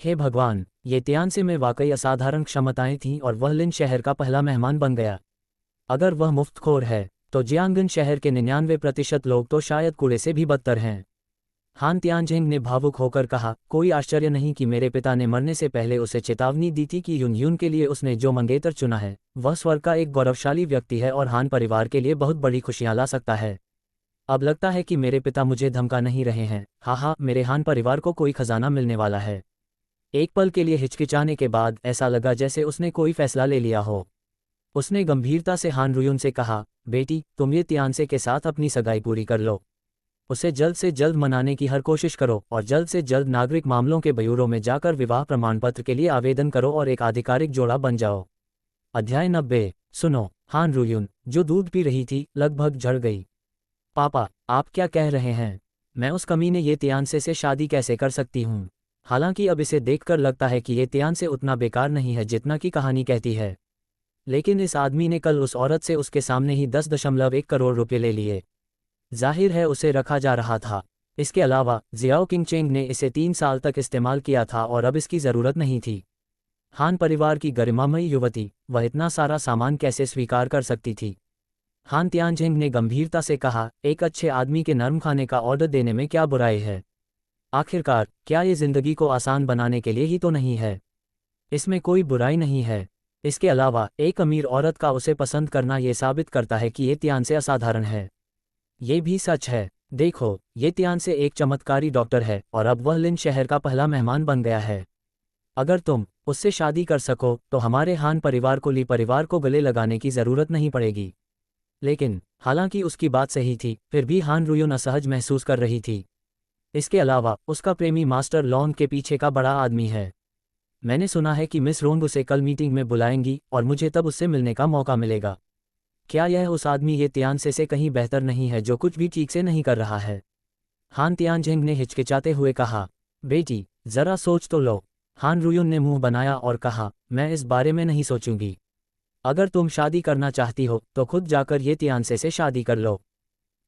हे भगवान, ये त्यानसे में वाकई असाधारण क्षमताएं थीं और वह लिन शहर का पहला मेहमान बन गया। अगर वह मुफ्तखोर है तो जियांगन शहर के 99% लोग तो शायद कूड़े से भी बदतर हैं। हान त्यानजिंग ने भावुक होकर कहा, कोई आश्चर्य नहीं कि मेरे पिता ने मरने से पहले उसे चेतावनी दी थी कि यून के लिए उसने जो मंगेतर चुना है वह स्वर्ग का एक गौरवशाली व्यक्ति है और हान परिवार के लिए बहुत बड़ी खुशियां ला सकता है। अब लगता है कि मेरे पिता मुझे धमका नहीं रहे हैं। हाँ, मेरे हान परिवार को कोई खजाना मिलने वाला है। एक पल के लिए हिचकिचाने के बाद ऐसा लगा जैसे उसने कोई फैसला ले लिया हो। उसने गंभीरता से हान रुयुन से कहा, बेटी, तुम ये त्यानसे के साथ अपनी सगाई पूरी कर लो। उसे जल्द से जल्द मनाने की हर कोशिश करो और जल्द से जल्द नागरिक मामलों के ब्यूरो में जाकर विवाह प्रमाण पत्र के लिए आवेदन करो और एक आधिकारिक जोड़ा बन जाओ। अध्याय 90। सुनो। हान रुयुन, जो दूध पी रही थी, लगभग झड़ गई। पापा, आप क्या कह रहे हैं? मैं उस कमीने ये त्यानसे से शादी कैसे कर सकती हूँ? हालांकि अब इसे देखकर लगता है कि ये त्यानसे उतना बेकार नहीं है जितना की कहानी कहती है। लेकिन इस आदमी ने कल उस औरत से उसके सामने ही 10.1 करोड़ रुपये ले लिए। जाहिर है उसे रखा जा रहा था। इसके अलावा जियाओ किंगचेंग ने इसे 3 साल तक इस्तेमाल किया था और अब इसकी ज़रूरत नहीं थी। हान परिवार की गरिमामयी युवती, वह इतना सारा सामान कैसे स्वीकार कर सकती थी? हान त्यानजिंग ने गंभीरता से कहा, एक अच्छे आदमी के नर्म खाने का ऑर्डर देने में क्या बुराई है? आखिरकार क्या ये जिंदगी को आसान बनाने के लिए ही तो नहीं है? इसमें कोई बुराई नहीं है। इसके अलावा एक अमीर औरत का उसे पसंद करना ये साबित करता है कि ये त्यानसे असाधारण है। ये भी सच है। देखो, ये त्यानसे एक चमत्कारी डॉक्टर है और अब वह लिन शहर का पहला मेहमान बन गया है। अगर तुम उससे शादी कर सको तो हमारे हान परिवार को ली परिवार को गले लगाने की ज़रूरत नहीं पड़ेगी। लेकिन हालांकि उसकी बात सही थी, फिर भी हान रुयुन असहज महसूस कर रही थी। इसके अलावा उसका प्रेमी मास्टर लॉन के पीछे का बड़ा आदमी है। मैंने सुना है कि मिस रोंग उसे कल मीटिंग में बुलाएंगी और मुझे तब उससे मिलने का मौका मिलेगा। क्या यह उस आदमी ये त्यानसे से कहीं बेहतर नहीं है जो कुछ भी ठीक से नहीं कर रहा है? हान त्यानजिंग ने हिचकिचाते हुए कहा, बेटी, जरा सोच तो लो। हान रुयुन ने मुंह बनाया और कहा, मैं इस बारे में नहीं सोचूंगी। अगर तुम शादी करना चाहती हो तो खुद जाकर ये त्यानसे से शादी कर लो।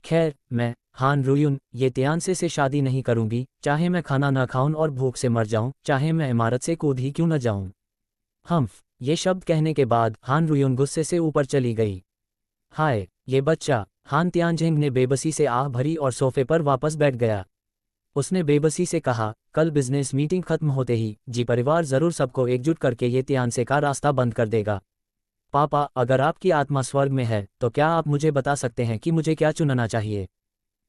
खैर, मैं हान रुयुन ये त्यानसे से शादी नहीं करूंगी, चाहे मैं खाना न खाऊं और भूख से मर जाऊं, चाहे मैं इमारत से कूद ही क्यों न जाऊं। ये शब्द कहने के बाद हान रुयुन गुस्से से ऊपर चली गई। हाय, ये बच्चा। हान त्यानजिंग ने बेबसी से आह भरी और सोफे पर वापस बैठ गया। उसने बेबसी से कहा, कल बिजनेस मीटिंग खत्म होते ही जी परिवार जरूर सबको एकजुट करके ये त्यानसे का रास्ता बंद कर देगा। पापा, अगर आपकी आत्मा स्वर्ग में है तो क्या आप मुझे बता सकते हैं कि मुझे क्या चुनना चाहिए?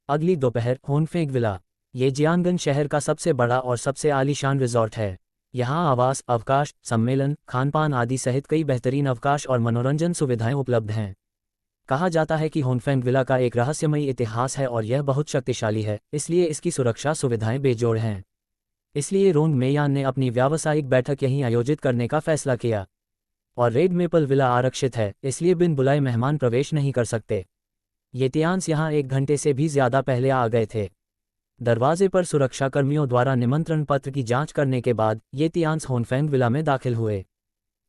अगली दोपहर होनफेंग विला। ये जियांगन शहर का सबसे बड़ा और सबसे आलीशान रिजॉर्ट है। यहाँ आवास, अवकाश, सम्मेलन, खानपान आदि सहित कई बेहतरीन अवकाश और मनोरंजन सुविधाएं उपलब्ध हैं। कहा जाता है कि होनफेंग विला का एक रहस्यमयी इतिहास है और यह बहुत शक्तिशाली है, इसलिए इसकी सुरक्षा सुविधाएं बेजोड़ हैं। इसलिए रोंग मेयान ने अपनी व्यावसायिक बैठक यहीं आयोजित करने का फैसला किया। और रेड मेपल विला आरक्षित है, इसलिए बिन बुलाए मेहमान प्रवेश नहीं कर सकते। ये त्यान्स यहाँ 1 घंटे से भी ज्यादा पहले आ गए थे। दरवाजे पर सुरक्षाकर्मियों द्वारा निमंत्रण पत्र की जांच करने के बाद ये त्यान्स होनफेंग विला में दाखिल हुए।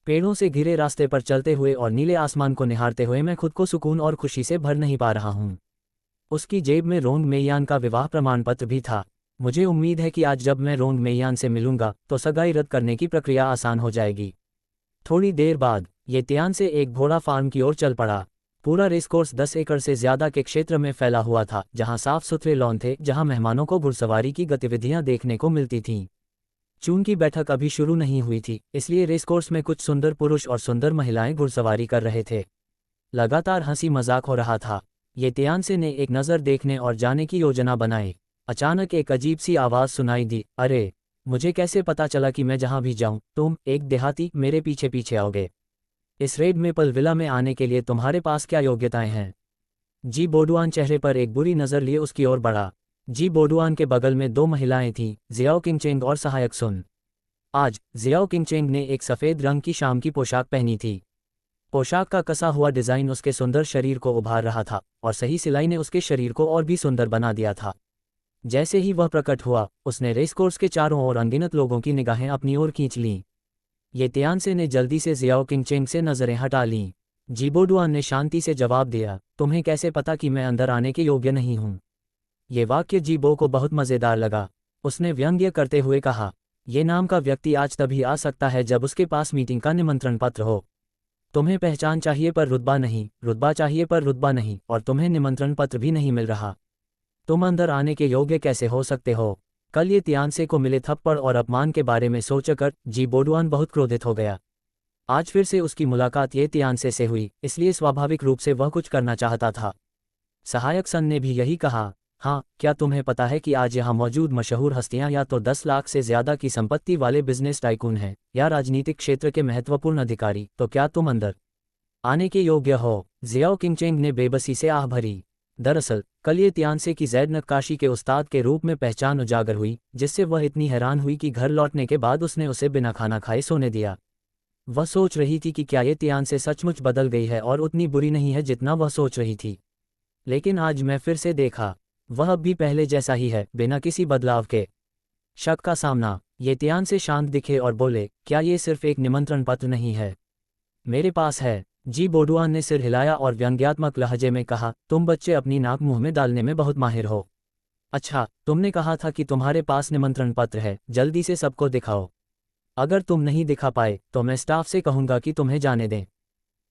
पेड़ों से घिरे रास्ते पर चलते हुए और नीले आसमान को निहारते हुए मैं खुद को सुकून और खुशी से भर नहीं पा रहा हूँ। उसकी जेब में रोंग मेयान का विवाह प्रमाण पत्र भी था। मुझे उम्मीद है कि आज जब मैं रोंग मेयान से मिलूंगा तो सगाई रद्द करने की प्रक्रिया आसान हो जाएगी। थोड़ी देर बाद ये त्यानसे एक घोड़ा फार्म की ओर चल पड़ा। पूरा रेसकोर्स 10 एकड़ से ज्यादा के क्षेत्र में फैला हुआ था, जहां साफ सुथरे लॉन थे, जहां मेहमानों को घुड़सवारी की गतिविधियां देखने को मिलती थीं। चून की बैठक अभी शुरू नहीं हुई थी, इसलिए रेसकोर्स में कुछ सुंदर पुरुष और सुंदर महिलाएं घुड़सवारी कर रहे थे। लगातार हंसी मजाक हो रहा था। ये त्यानसे ने एक नज़र देखने और जाने की योजना बनाई। अचानक एक अजीब सी आवाज़ सुनाई दी, अरे, मुझे कैसे पता चला कि मैं जहां भी जाऊं तुम, एक देहाती, मेरे पीछे पीछे आओगे? इस रेड मेपल विला में आने के लिए तुम्हारे पास क्या योग्यताएं हैं? जी बोडुआन चेहरे पर एक बुरी नज़र लिए उसकी ओर बढ़ा। जी बोडुआन के बगल में दो महिलाएं थीं, जियाओ किंगचेंग और सहायक सुन। आज जियाओ किंगचेंग ने एक सफ़ेद रंग की शाम की पोशाक पहनी थी। पोशाक का कसा हुआ डिज़ाइन उसके सुंदर शरीर को उभार रहा था और सही सिलाई ने उसके शरीर को और भी सुंदर बना दिया था। जैसे ही वह प्रकट हुआ, उसने रेसकोर्स के चारों ओर अनगिनत लोगों की निगाहें अपनी ओर खींच लीं। ये तियानसे ने जल्दी से जियाओ किंगचेंग से नज़रें हटा लीं। जीबोडुआन ने शांति से जवाब दिया, तुम्हें कैसे पता कि मैं अंदर आने के योग्य नहीं हूँ? ये वाक्य जीबो को बहुत मज़ेदार लगा। उसने व्यंग्य करते हुए कहा, ये नाम का व्यक्ति आज तभी आ सकता है जब उसके पास मीटिंग का निमंत्रण पत्र हो। तुम्हें पहचान चाहिए पर रुतबा नहीं, रुतबा चाहिए पर रुतबा नहीं, और तुम्हें निमंत्रण पत्र भी नहीं मिल रहा। तुम अंदर आने के योग्य कैसे हो सकते हो? कल ये तियानसे को मिले थप्पड़ और अपमान के बारे में सोचकर जी बोडुआन बहुत क्रोधित हो गया। आज फिर से उसकी मुलाकात ये तियानसे से हुई, इसलिए स्वाभाविक रूप से वह कुछ करना चाहता था। सहायक सन ने भी यही कहा, हाँ, क्या तुम्हें पता है कि आज यहाँ मौजूद मशहूर हस्तियाँ या तो 10 लाख से ज़्यादा की संपत्ति वाले बिजनेस टाइकून हैं या राजनीतिक क्षेत्र के महत्वपूर्ण अधिकारी, तो क्या तुम अंदर आने के योग्य हो? जियाओ किंगचेंग ने बेबसी से आह भरी। दरअसल कल ये तियानसे की जैद नक्काशी के उस्ताद के रूप में पहचान उजागर हुई, जिससे वह इतनी हैरान हुई कि घर लौटने के बाद उसने उसे बिना खाना खाए सोने दिया। वह सोच रही थी कि क्या ये तियानसे सचमुच बदल गई है और उतनी बुरी नहीं है जितना वह सोच रही थी। लेकिन आज मैं फिर से देखा, वह अब भी पहले जैसा ही है, बिना किसी बदलाव के। शक का सामना। ये तियानसे शांत दिखे और बोले, क्या ये सिर्फ एक निमंत्रण पत्र नहीं है? मेरे पास है। जी बोडुआन ने सिर हिलाया और व्यंग्यात्मक लहजे में कहा, तुम बच्चे अपनी नाक मुंह में डालने में बहुत माहिर हो। अच्छा, तुमने कहा था कि तुम्हारे पास निमंत्रण पत्र है, जल्दी से सबको दिखाओ। अगर तुम नहीं दिखा पाए तो मैं स्टाफ से कहूंगा कि तुम्हें जाने दें।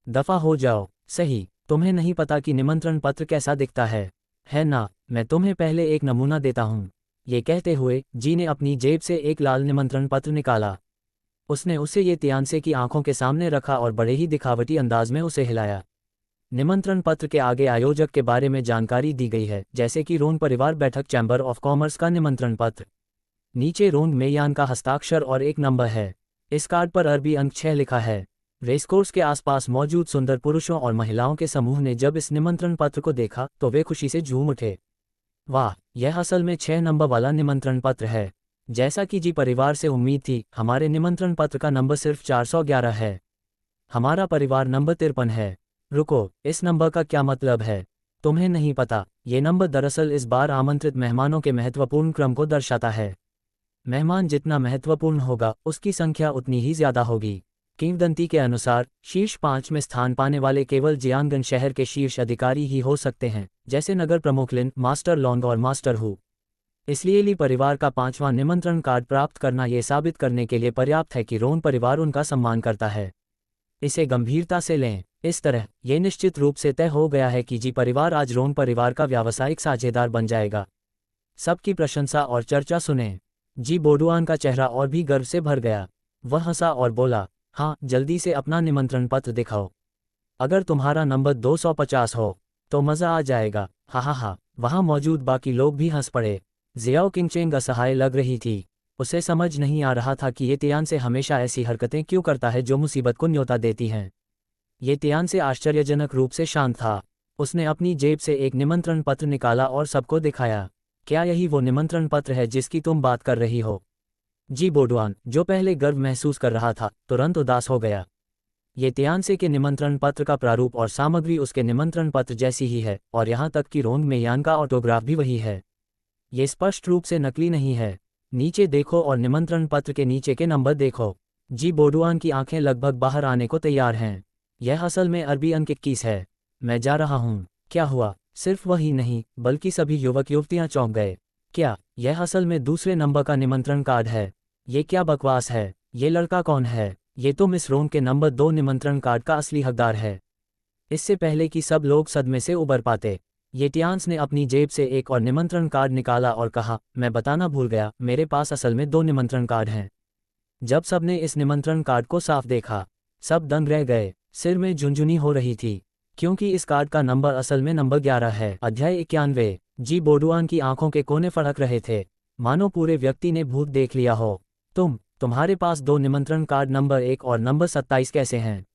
दफा हो जाओ। सही, तुम्हें नहीं पता कि निमंत्रण पत्र कैसा दिखता है ना? मैं तुम्हें पहले एक नमूना देता हूँ। ये कहते हुए जी ने अपनी जेब से एक लाल निमंत्रण पत्र निकाला। उसने उसे ये तियानसे की आंखों के सामने रखा और बड़े ही दिखावटी अंदाज में उसे हिलाया। निमंत्रण पत्र के आगे आयोजक के बारे में जानकारी दी गई है, जैसे कि रोंग परिवार बैठक चैम्बर ऑफ कॉमर्स का निमंत्रण पत्र। नीचे रोंग मेयान का हस्ताक्षर और एक नंबर है। इस कार्ड पर अरबी अंक 6 लिखा है। रेसकोर्स के आसपास मौजूद सुंदर पुरुषों और महिलाओं के समूह ने जब इस निमंत्रण पत्र को देखा तो वे खुशी से झूम उठे। वाह, यह असल में 6 नंबर वाला निमंत्रण पत्र है। जैसा कि जी परिवार से उम्मीद थी, हमारे निमंत्रण पत्र का नंबर सिर्फ 411 है। हमारा परिवार नंबर 53 है। रुको, इस नंबर का क्या मतलब है? तुम्हें नहीं पता, ये नंबर दरअसल इस बार आमंत्रित मेहमानों के महत्वपूर्ण क्रम को दर्शाता है। मेहमान जितना महत्वपूर्ण होगा, उसकी संख्या उतनी ही ज्यादा होगी। किंवदंती के अनुसार शीर्ष 5 में स्थान पाने वाले केवल जियांगन शहर के शीर्ष अधिकारी ही हो सकते हैं, जैसे नगर प्रमुख लिन, मास्टर लॉन्ग और मास्टर हु। इसलिए ली परिवार का 5वां निमंत्रण कार्ड प्राप्त करना यह साबित करने के लिए पर्याप्त है कि रोन परिवार उनका सम्मान करता है। इसे गंभीरता से लें। इस तरह यह निश्चित रूप से तय हो गया है कि जी परिवार आज रोन परिवार का व्यावसायिक साझेदार बन जाएगा। सबकी प्रशंसा और चर्चा सुने। जी बोडुआन का चेहरा और भी गर्व से भर गया। वह हंसा और बोला, हाँ, जल्दी से अपना निमंत्रण पत्र दिखाओ। अगर तुम्हारा नंबर 250 हो तो मज़ा आ जाएगा। हा हा हा। वहाँ मौजूद बाकी लोग भी हंस पड़े। जियाओ किंगचेंग असहाय लग रही थी। उसे समझ नहीं आ रहा था कि ये तियानसे हमेशा ऐसी हरकतें क्यों करता है जो मुसीबत को न्योता देती हैं। ये तियानसे आश्चर्यजनक रूप से शांत था। उसने अपनी जेब से एक निमंत्रण पत्र निकाला और सबको दिखाया। क्या यही वो निमंत्रण पत्र है जिसकी तुम बात कर रही हो? जी बोडुआन, जो पहले गर्व महसूस कर रहा था, तुरंत उदास हो गया। ये तियानसे के निमंत्रण पत्र का प्रारूप और सामग्री उसके निमंत्रण पत्र जैसी ही है, और यहाँ तक कि रोंग मेयान का ऑटोग्राफ भी वही है। ये स्पष्ट रूप से नकली नहीं है। नीचे देखो और निमंत्रण पत्र के नीचे के नंबर देखो। जी बोडुआन की आंखें लगभग बाहर आने को तैयार हैं। यह असल में अरबी अंक 21 है। मैं जा रहा हूँ। क्या हुआ? सिर्फ वही नहीं, बल्कि सभी युवक युवतियाँ चौंक गए। क्या यह असल में दूसरे नंबर का निमंत्रण कार्ड है? ये क्या बकवास है? ये लड़का कौन है? ये तो मिस रोंग के नंबर 2 निमंत्रण कार्ड का असली हकदार है। इससे पहले कि सब लोग सदमे से उबर पाते, ये तियानस ने अपनी जेब से एक और निमंत्रण कार्ड निकाला और कहा, मैं बताना भूल गया, मेरे पास असल में 2 निमंत्रण कार्ड हैं। जब सबने इस निमंत्रण कार्ड को साफ देखा, सब दंग रह गए। सिर में झुंझुनी हो रही थी, क्योंकि इस कार्ड का नंबर असल में नंबर 11 है। अध्याय 91। जी बोडुआन की आंखों के कोने फड़क रहे थे, मानो पूरे व्यक्ति ने भूत देख लिया हो। तुम्हारे पास 2 निमंत्रण कार्ड नंबर 1 और नंबर 27 कैसे हैं?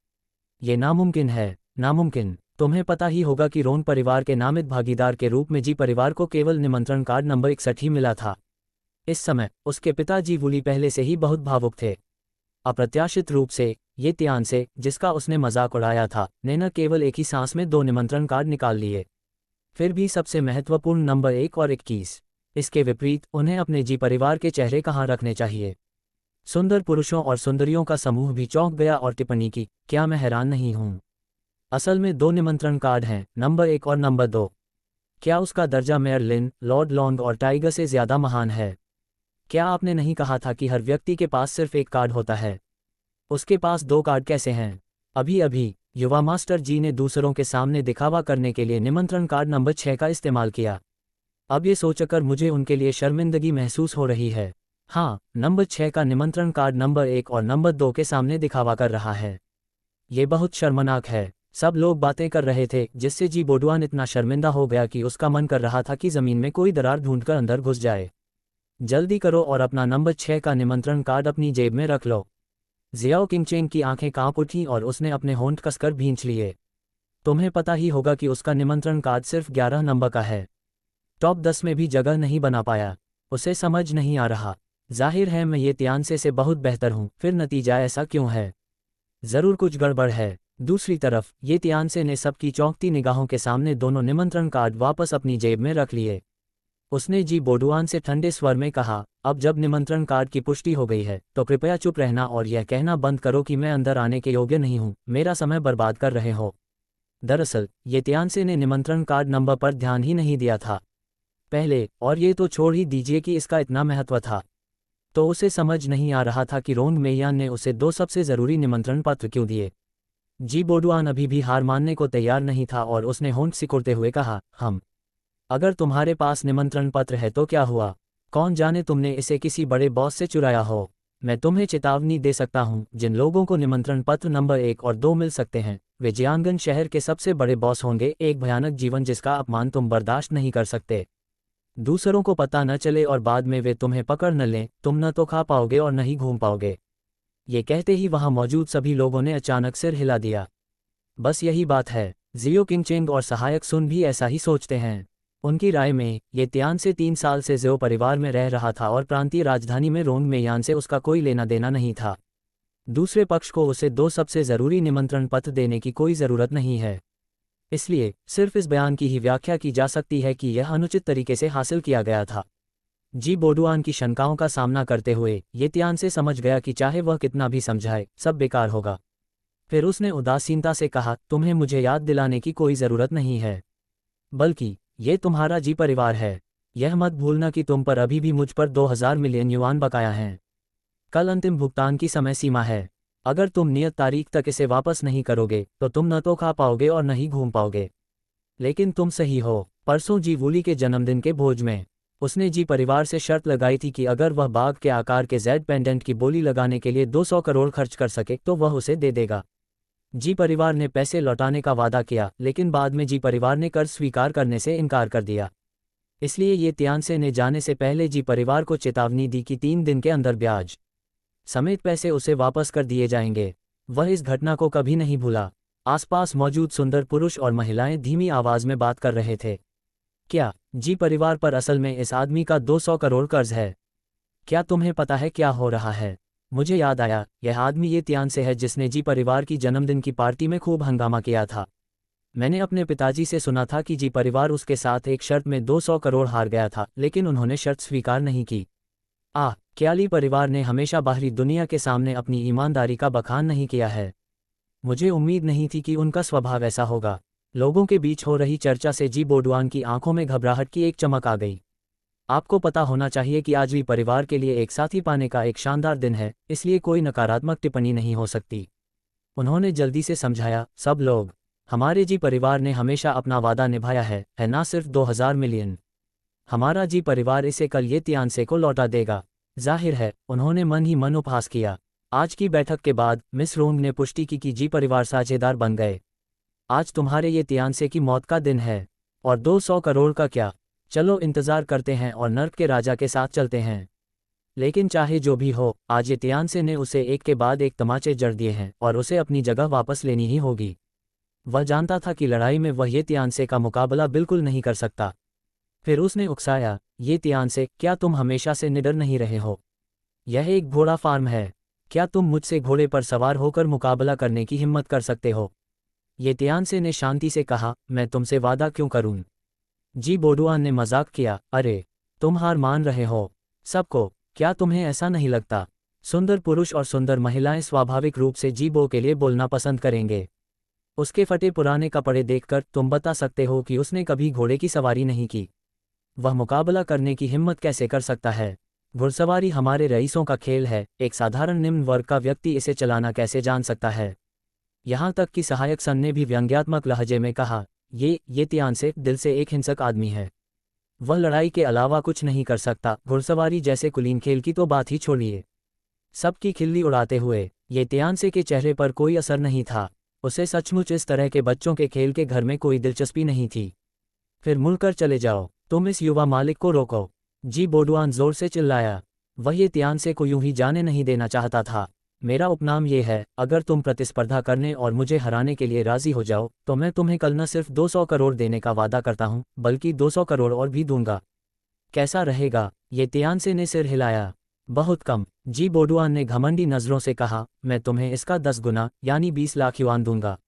ये नामुमकिन है। नामुमकिन। तुम्हें पता ही होगा कि रोन परिवार के नामित भागीदार के रूप में जी परिवार को केवल निमंत्रण कार्ड नंबर 61 ही मिला था। इस समय उसके पिताजी वुली पहले से ही बहुत भावुक थे। अप्रत्याशित रूप से ये त्यान से, जिसका उसने मजाक उड़ाया था, ने न केवल एक ही सांस में 2 निमंत्रण कार्ड निकाल लिए, फिर भी सबसे महत्वपूर्ण नंबर 1 और 21। इसके विपरीत उन्हें अपने जी परिवार के चेहरे कहाँ रखने चाहिए। सुंदर पुरुषों और सुंदरियों का समूह भी चौंक गया और टिप्पणी की, क्या मैं हैरान नहीं हूँ। असल में 2 निमंत्रण कार्ड हैं, नंबर 1 और नंबर 2। क्या उसका दर्जा मेयर लिन, लॉर्ड लॉन्ग और टाइगर से ज़्यादा महान है? क्या आपने नहीं कहा था कि हर व्यक्ति के पास सिर्फ एक कार्ड होता है? उसके पास 2 कार्ड कैसे हैं? अभी अभी युवा मास्टर जी ने दूसरों के सामने दिखावा करने के लिए निमंत्रण कार्ड नंबर 6 का इस्तेमाल किया। अब ये सोचकर मुझे उनके लिए शर्मिंदगी महसूस हो रही है। हाँ, नंबर 6 का निमंत्रण कार्ड नंबर 1 और नंबर 2 के सामने दिखावा कर रहा है। ये बहुत शर्मनाक है। सब लोग बातें कर रहे थे, जिससे जी बोडुआन इतना शर्मिंदा हो गया कि उसका मन कर रहा था कि ज़मीन में कोई दरार ढूंढकर अंदर घुस जाए। जल्दी करो और अपना नंबर 6 का निमंत्रण कार्ड अपनी जेब में रख लो। जियाओ किंगचेन की आंखें कांप उठीं और उसने अपने होंठ कसकर भींच लिए। तुम्हें पता ही होगा कि उसका निमंत्रण कार्ड सिर्फ 11 नंबर का है। टॉप 10 में भी जगह नहीं बना पाया। उसे समझ नहीं आ रहा। जाहिर है मैं ये त्यानसे से बहुत बेहतर हूँ, फिर नतीजा ऐसा क्यों है? ज़रूर कुछ गड़बड़ है। दूसरी तरफ ये त्यानसे ने सबकी चौंकती निगाहों के सामने दोनों निमंत्रण कार्ड वापस अपनी जेब में रख लिए। उसने जी बोडुआन से ठंडे स्वर में कहा, अब जब निमंत्रण कार्ड की पुष्टि हो गई है तो कृपया चुप रहना और यह कहना बंद करो कि मैं अंदर आने के योग्य नहीं हूँ, मेरा समय बर्बाद कर रहे हो। दरअसल ये त्यानसे ने निमंत्रण कार्ड नंबर पर ध्यान ही नहीं दिया था पहले, और ये तो छोड़ ही दीजिए कि इसका इतना महत्व था। तो उसे समझ नहीं आ रहा था कि रोंग मेयान ने उसे 2 सबसे ज़रूरी निमंत्रण पत्र क्यों दिए। जी बोडुआन अभी भी हार मानने को तैयार नहीं था और उसने होंठ सिकुड़ते हुए कहा, अगर तुम्हारे पास निमंत्रण पत्र है तो क्या हुआ? कौन जाने तुमने इसे किसी बड़े बॉस से चुराया हो। मैं तुम्हें चेतावनी दे सकता हूँ, जिन लोगों को निमंत्रण पत्र नंबर 1 और 2 मिल सकते हैं वे जियांगन शहर के सबसे बड़े बॉस होंगे, एक भयानक जीवन जिसका अपमान तुम बर्दाश्त नहीं कर सकते। दूसरों को पता न चले और बाद में वे तुम्हें पकड़ न लें, तुम न तो खा पाओगे और न ही घूम पाओगे। ये कहते ही वहां मौजूद सभी लोगों ने अचानक सिर हिला दिया। बस यही बात है। जियो किंगचेंग और सहायक सुन भी ऐसा ही सोचते हैं। उनकी राय में ये त्यानसे 3 साल से जियो परिवार में रह रहा था और प्रांतीय राजधानी में रोंग मेयान से उसका कोई लेना देना नहीं था। दूसरे पक्ष को उसे 2 सबसे ज़रूरी निमंत्रण पत्र देने की कोई ज़रूरत नहीं है। इसलिए सिर्फ इस बयान की ही व्याख्या की जा सकती है कि यह अनुचित तरीके से हासिल किया गया था। जी बोडुआन की शंकाओं का सामना करते हुए ये त्यानसे समझ गया कि चाहे वह कितना भी समझाए, सब बेकार होगा। फिर उसने उदासीनता से कहा, तुम्हें मुझे याद दिलाने की कोई ज़रूरत नहीं है, बल्कि ये तुम्हारा जी परिवार है। यह मत भूलना कि तुम पर अभी भी मुझ पर 2000 मिलियन युआन बकाया हैं। कल अंतिम भुगतान की समय सीमा है। अगर तुम नियत तारीख तक इसे वापस नहीं करोगे तो तुम न तो खा पाओगे और न ही घूम पाओगे। लेकिन तुम सही हो। परसों जी वूली के जन्मदिन के भोज में उसने जी परिवार से शर्त लगाई थी कि अगर वह बाघ के आकार के जेड पेंडेंट की बोली लगाने के लिए 200 करोड़ खर्च कर सके तो वह उसे दे देगा। जी परिवार ने पैसे लौटाने का वादा किया, लेकिन बाद में जी परिवार ने कर्ज स्वीकार करने से इनकार कर दिया। इसलिए ये त्यानसे ने जाने से पहले जी परिवार को चेतावनी दी कि 3 दिन के अंदर ब्याज समेत पैसे उसे वापस कर दिए जाएंगे। वह इस घटना को कभी नहीं भूला। आसपास मौजूद सुंदर पुरुष और महिलाएं धीमी आवाज में बात कर रहे थे। क्या जी परिवार पर असल में इस आदमी का 200 करोड़ कर्ज है? क्या तुम्हें पता है क्या हो रहा है? मुझे याद आया, यह आदमी ये त्यानसे है जिसने जी परिवार की जन्मदिन की पार्टी में खूब हंगामा किया था। मैंने अपने पिताजी से सुना था कि जी परिवार उसके साथ एक शर्त में 200 करोड़ हार गया था, लेकिन उन्होंने शर्त स्वीकार नहीं की। क्या ली परिवार ने हमेशा बाहरी दुनिया के सामने अपनी ईमानदारी का बखान नहीं किया है। मुझे उम्मीद नहीं थी कि उनका स्वभाव ऐसा होगा। लोगों के बीच हो रही चर्चा से जी बोडुआन की आंखों में घबराहट की एक चमक आ गई। आपको पता होना चाहिए कि आज भी परिवार के लिए एक साथी पाने का एक शानदार दिन है, इसलिए कोई नकारात्मक टिप्पणी नहीं हो सकती। उन्होंने जल्दी से समझाया, सब लोग, हमारे जी परिवार ने हमेशा अपना वादा निभाया है ना सिर्फ 2000 मिलियन। हमारा जी परिवार इसे कल ये त्यानसे को लौटा देगा। जाहिर है उन्होंने मन ही मन उपहास किया। आज की बैठक के बाद मिस रोंग ने पुष्टि की कि जी परिवार साझेदार बन गए। आज तुम्हारे ये त्यानसे की मौत का दिन है। और 200 करोड़ का क्या? चलो इंतजार करते हैं और नर्क के राजा के साथ चलते हैं। लेकिन चाहे जो भी हो, आज ये त्यानसे ने उसे एक के बाद एक तमाचे जड़ दिए हैं और उसे अपनी जगह वापस लेनी ही होगी। वह जानता था कि लड़ाई में वह ये तियानसे का मुकाबला बिल्कुल नहीं कर सकता। फिर उसने उकसाया, ये तियानसे, क्या तुम हमेशा से निडर नहीं रहे हो? यह एक घोड़ा फार्म है। क्या तुम मुझसे घोड़े पर सवार होकर मुकाबला करने की हिम्मत कर सकते हो? ये तियानसे ने शांति से कहा, मैं तुमसे वादा क्यों करूं? जी बोडुआन ने मजाक किया, अरे तुम हार मान रहे हो? सबको, क्या तुम्हें ऐसा नहीं लगता? सुंदर पुरुष और सुंदर महिलाएं स्वाभाविक रूप से जीबो के लिए बोलना पसंद करेंगे। उसके फटे पुराने कपड़े देखकर तुम बता सकते हो कि उसने कभी घोड़े की सवारी नहीं की। वह मुकाबला करने की हिम्मत कैसे कर सकता है? घुड़सवारी हमारे रईसों का खेल है, एक साधारण निम्न वर्ग का व्यक्ति इसे चलाना कैसे जान सकता है? यहाँ तक कि सहायक सन ने भी व्यंग्यात्मक लहजे में कहा, ये तियानसे दिल से एक हिंसक आदमी है। वह लड़ाई के अलावा कुछ नहीं कर सकता, घुड़सवारी जैसे कुलीन खेल की तो बात ही छोड़िए। सबकी खिल्ली उड़ाते हुए, ये तियानसे के चेहरे पर कोई असर नहीं था। उसे सचमुच इस तरह के बच्चों के खेल के घर में कोई दिलचस्पी नहीं थी। फिर मुड़कर चले जाओ, तुम इस युवा मालिक को रोको। जी बोडुआन जोर से चिल्लाया। वह ये तियानसे को यूं ही जाने नहीं देना चाहता था। मेरा उपनाम ये है, अगर तुम प्रतिस्पर्धा करने और मुझे हराने के लिए राजी हो जाओ तो मैं तुम्हें कल न सिर्फ 200 करोड़ देने का वादा करता हूं, बल्कि 200 करोड़ और भी दूंगा। कैसा रहेगा? ये तियानसे ने सिर हिलाया। बहुत कम, जी बोडुआन ने घमंडी नजरों से कहा, मैं तुम्हें इसका 10 गुना यानी 20 लाख युआन दूंगा।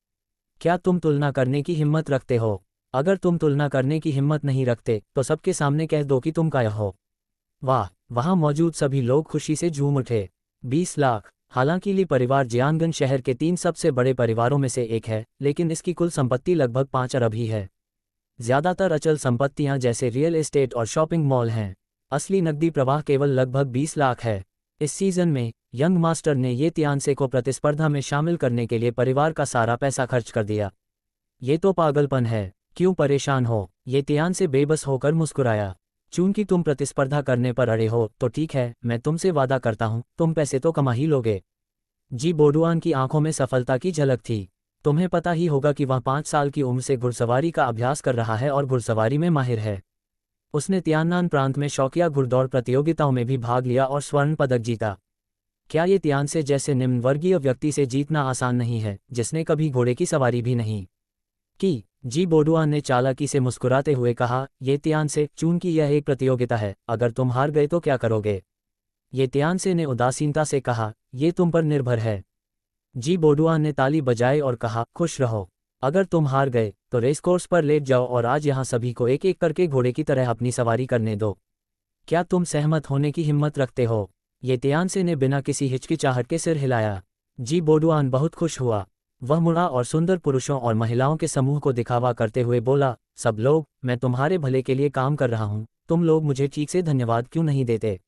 क्या तुम तुलना करने की हिम्मत रखते हो? अगर तुम तुलना करने की हिम्मत नहीं रखते तो सबके सामने कह दो कि तुम कायर हो। वाह! वहां मौजूद सभी लोग खुशी से झूम उठे। 20 लाख! हालांकि ली परिवार जियानगन शहर के 3 सबसे बड़े परिवारों में से एक है, लेकिन इसकी कुल संपत्ति लगभग 5 अरब ही है। ज्यादातर अचल संपत्तियां जैसे रियल एस्टेट और शॉपिंग मॉल हैं। असली नकदी प्रवाह केवल लगभग 20 लाख है। इस सीजन में यंग मास्टर ने ये तियानसे को प्रतिस्पर्धा में शामिल करने के लिए परिवार का सारा पैसा खर्च कर दिया। ये तो पागलपन है। क्यों परेशान हो? ये तियानसे बेबस होकर मुस्कुराया। चूंकि तुम प्रतिस्पर्धा करने पर अड़े हो तो ठीक है, मैं तुमसे वादा करता हूं, तुम पैसे तो कमा ही लोगे। जी बोडुआन की आंखों में सफलता की झलक थी। तुम्हें पता ही होगा कि वह 5 साल की उम्र से घुड़सवारी का अभ्यास कर रहा है और घुड़सवारी में माहिर है। उसने तियाननान प्रांत में शौकिया घुड़दौड़ प्रतियोगिताओं में भी भाग लिया और स्वर्ण पदक जीता। क्या ये तियानसे जैसे निम्न वर्गीय व्यक्ति से जीतना आसान नहीं है, जिसने कभी घोड़े की सवारी भी नहीं की? जी बोडुआन ने चालाकी से मुस्कुराते हुए कहा, ये तियानसे, चूंकि यह एक प्रतियोगिता है, अगर तुम हार गए तो क्या करोगे? ये तियानसे ने उदासीनता से कहा, ये तुम पर निर्भर है। जी बोडुआन ने ताली बजाई और कहा, खुश रहो। अगर तुम हार गए तो रेसकोर्स पर लेट जाओ और आज यहाँ सभी को एक एक करके घोड़े की तरह अपनी सवारी करने दो। क्या तुम सहमत होने की हिम्मत रखते हो? ये तियानसे ने बिना किसी हिचकिचाहट के सिर हिलाया। जी बोडुआन बहुत खुश हुआ। वह मुड़ा और सुंदर पुरुषों और महिलाओं के समूह को दिखावा करते हुए बोला, सब लोग, मैं तुम्हारे भले के लिए काम कर रहा हूँ, तुम लोग मुझे ठीक से धन्यवाद क्यों नहीं देते?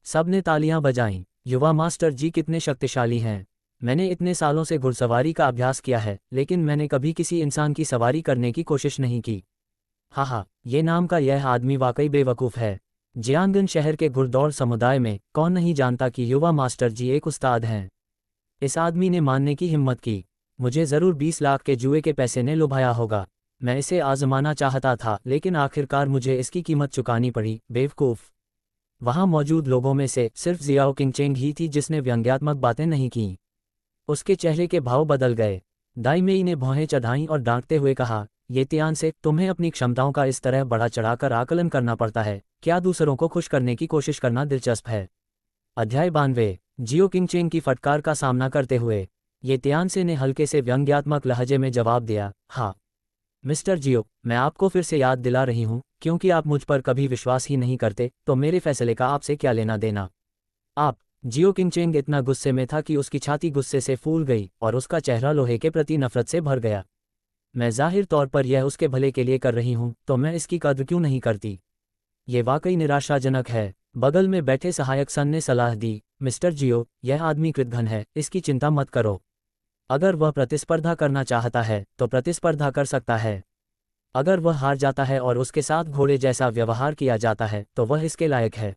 सबने तालियां बजाईं। युवा मास्टर जी कितने शक्तिशाली हैं। मैंने इतने सालों से घुड़सवारी का अभ्यास किया है, लेकिन मैंने कभी किसी इंसान की सवारी करने की कोशिश नहीं की। हाँ, ये नाम का यह आदमी वाकई बेवकूफ़ है। जियानगन शहर के घुड़दौड़ समुदाय में कौन नहीं जानता कि युवा मास्टर जी एक उस्ताद हैं। इस आदमी ने मानने की हिम्मत की। मुझे ज़रूर 20 लाख के जुए के पैसे ने लुभाया होगा। मैं इसे आजमाना चाहता था, लेकिन आखिरकार मुझे इसकी कीमत चुकानी पड़ी, बेवकूफ़। वहाँ मौजूद लोगों में से सिर्फ जियाओ किंगचेंग ही थी जिसने व्यंग्यात्मक बातें नहीं कीं। उसके चेहरे के भाव बदल गए। दाइमेई ने भौहें चढ़ाईं और डांटते हुए कहा, ये तियानसे, तुम्हें अपनी क्षमताओं का इस तरह बढ़ा चढ़ाकर आकलन करना पड़ता है। क्या दूसरों को खुश करने की कोशिश करना दिलचस्प है? अध्याय 92। जियो किंगचेंग की फटकार का सामना करते हुए ये तियानसे ने हल्के से व्यंग्यात्मक लहजे में जवाब दिया, हाँ मिस्टर जियो, मैं आपको फिर से याद दिला रही हूँ, क्योंकि आप मुझ पर कभी विश्वास ही नहीं करते, तो मेरे फैसले का आपसे क्या लेना देना? आप। जियो किंगचेंग इतना गुस्से में था कि उसकी छाती गुस्से से फूल गई और उसका चेहरा लोहे के प्रति नफरत से भर गया। मैं जाहिर तौर पर यह उसके भले के लिए कर रही हूँ, तो मैं इसकी कद्र क्यों नहीं करती? ये वाकई निराशाजनक है। बगल में बैठे सहायक सन ने सलाह दी, मिस्टर जियो, यह आदमी कृतघ्न है, इसकी चिंता मत करो। अगर वह प्रतिस्पर्धा करना चाहता है तो प्रतिस्पर्धा कर सकता है। अगर वह हार जाता है और उसके साथ घोड़े जैसा व्यवहार किया जाता है तो वह इसके लायक है।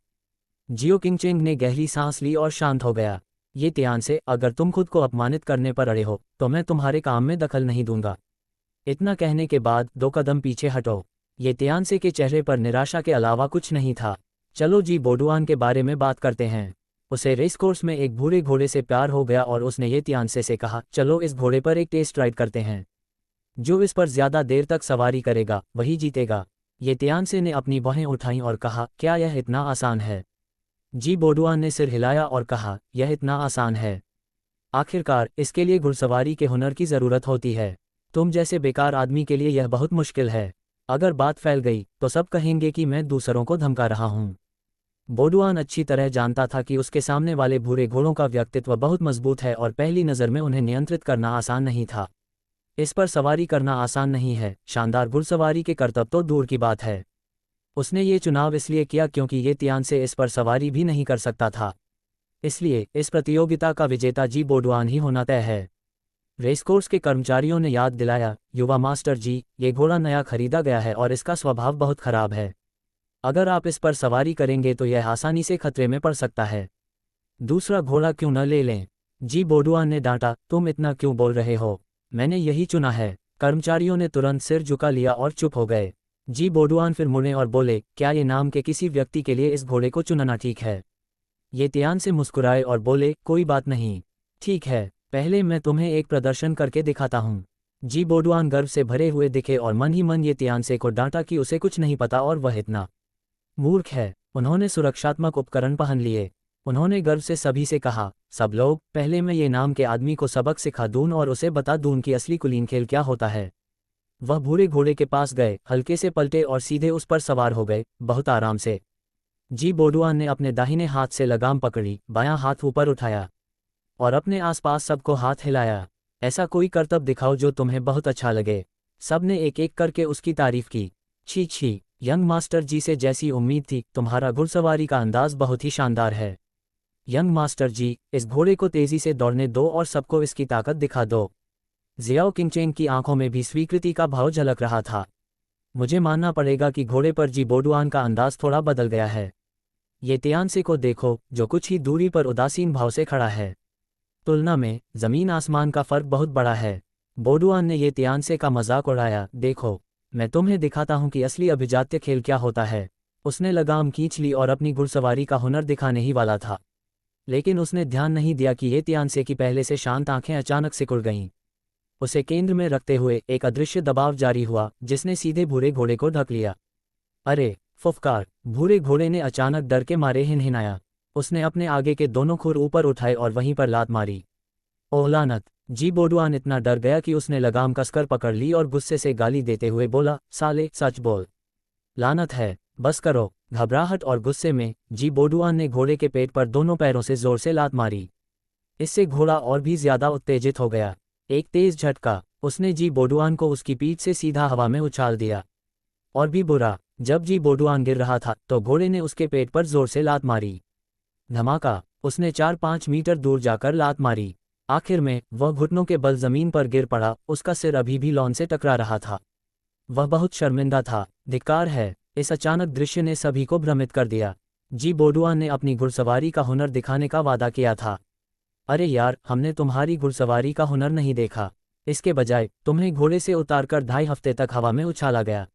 जियो किंगचेंग ने गहरी सांस ली और शांत हो गया। ये तियानसे, अगर तुम खुद को अपमानित करने पर अड़े हो तो मैं तुम्हारे काम में दखल नहीं दूंगा। इतना कहने के बाद 2 कदम पीछे हटो। ये तियानसे के चेहरे पर निराशा के अलावा कुछ नहीं था। चलो जी बोडुआन के बारे में बात करते हैं। उसे रेसकोर्स में एक भूरे घोड़े से प्यार हो गया और उसने ये तियानसे से कहा, चलो इस घोड़े पर एक टेस्ट राइड करते हैं। जो इस पर ज्यादा देर तक सवारी करेगा वही जीतेगा। ये तियानसे ने अपनी बाहें उठाईं और कहा, क्या यह इतना आसान है? जी बोडुआन ने सिर हिलाया और कहा, यह इतना आसान है। आखिरकार इसके लिए घुड़सवारी के हुनर की ज़रूरत होती है। तुम जैसे बेकार आदमी के लिए यह बहुत मुश्किल है। अगर बात फैल गई तो सब कहेंगे कि मैं दूसरों को धमका रहा हूँ। बोडुआन अच्छी तरह जानता था कि उसके सामने वाले भूरे घोड़ों का व्यक्तित्व बहुत मजबूत है और पहली नज़र में उन्हें नियंत्रित करना आसान नहीं था। इस पर सवारी करना आसान नहीं है, शानदार घुड़सवारी के करतब तो दूर की बात है। उसने ये चुनाव इसलिए किया क्योंकि ये तियानसे इस पर सवारी भी नहीं कर सकता था। इसलिए इस प्रतियोगिता का विजेता जी बोडुआन ही होना तय है। रेसकोर्स के कर्मचारियों ने याद दिलाया, युवा मास्टर जी, ये घोड़ा नया खरीदा गया है और इसका स्वभाव बहुत खराब है। अगर आप इस पर सवारी करेंगे तो यह आसानी से खतरे में पड़ सकता है। दूसरा घोड़ा क्यों न ले लें? जी बोडुआन ने डांटा, तुम इतना क्यों बोल रहे हो? मैंने यही चुना है। कर्मचारियों ने तुरंत सिर झुका लिया और चुप हो गए। जी बोडुआन फिर मुड़े और बोले, क्या ये नाम के किसी व्यक्ति के लिए इस घोड़े को चुनना ठीक है? ये तियान से मुस्कुराए और बोले, कोई बात नहीं। ठीक है, पहले मैं तुम्हें एक प्रदर्शन करके दिखाता हूँ। जी बोडुआन गर्व से भरे हुए दिखे और मन ही मन ये तियानसे को डांटा कि उसे कुछ नहीं पता और वह इतना मूर्ख है। उन्होंने सुरक्षात्मक उपकरण पहन लिए। उन्होंने गर्व से सभी से कहा, सब लोग, पहले मैं ये नाम के आदमी को सबक सिखा दूं और उसे बता दूं कि असली कुलीन खेल क्या होता है। वह भूरे घोड़े के पास गए, हल्के से पलटे और सीधे उस पर सवार हो गए, बहुत आराम से। जी बोडुआन ने अपने दाहिने हाथ से लगाम पकड़ी, बायां हाथ ऊपर उठाया और अपने आसपास सबको हाथ हिलाया। ऐसा कोई करतब दिखाओ जो तुम्हें बहुत अच्छा लगे। सब ने एक एक करके उसकी तारीफ की। छी छी, यंग मास्टर जी से जैसी उम्मीद थी, तुम्हारा घुड़सवारी का अंदाज बहुत ही शानदार है। यंग मास्टर जी, इस घोड़े को तेजी से दौड़ने दो और सबको इसकी ताकत दिखा दो। जियाओ किंगचेंग की आंखों में भी स्वीकृति का भाव झलक रहा था। मुझे मानना पड़ेगा कि घोड़े पर जी बोडुआन का अंदाज थोड़ा बदल गया है। ये तियानसे को देखो, जो कुछ ही दूरी पर उदासीन भाव से खड़ा है। तुलना में जमीन आसमान का फर्क बहुत बड़ा है। बोडुआन ने ये तियानसे का मजाक उड़ाया, देखो, मैं तुम्हें दिखाता हूं कि असली अभिजात्य खेल क्या होता है। उसने लगाम खींच ली और अपनी घुड़सवारी का हुनर दिखाने ही वाला था, लेकिन उसने ध्यान नहीं दिया कि ये तियानसे की पहले से शांत आंखें अचानक सिकुड़ गईं। उसे केंद्र में रखते हुए एक अदृश्य दबाव जारी हुआ, जिसने सीधे भूरे घोड़े को ढक लिया। अरे! फुफकार! भूरे घोड़े ने अचानक डर के मारे हिनहिनाया। उसने अपने आगे के दोनों खुर ऊपर उठाए और वहीं पर लात मारी। ओह लानत! जी बोडुआन इतना डर गया कि उसने लगाम कसकर पकड़ ली और गुस्से से गाली देते हुए बोला, साले, सच बोल। लानत है, बस करो। घबराहट और गुस्से में जी बोडुआन ने घोड़े के पेट पर दोनों पैरों से जोर से लात मारी। इससे घोड़ा और भी ज्यादा उत्तेजित हो गया। एक तेज झटका, उसने जी बोडुआन को उसकी पीठ से सीधा हवा में उछाल दिया। और भी बुरा, जब जी बोडुआन गिर रहा था तो घोड़े ने उसके पेट पर जोर से लात मारी। धमाका, उसने 4-5 मीटर दूर जाकर लात मारी। आखिर में वह घुटनों के बल जमीन पर गिर पड़ा, उसका सिर अभी भी लॉन से टकरा रहा था। वह बहुत शर्मिंदा था। धिक्कार है। इस अचानक दृश्य ने सभी को भ्रमित कर दिया। जी बोडुआन ने अपनी घुड़सवारी का हुनर दिखाने का वादा किया था। अरे यार, हमने तुम्हारी घुड़सवारी का हुनर नहीं देखा। इसके बजाय तुम्हें घोड़े से उतारकर 2.5 हफ्ते तक हवा में उछाला गया।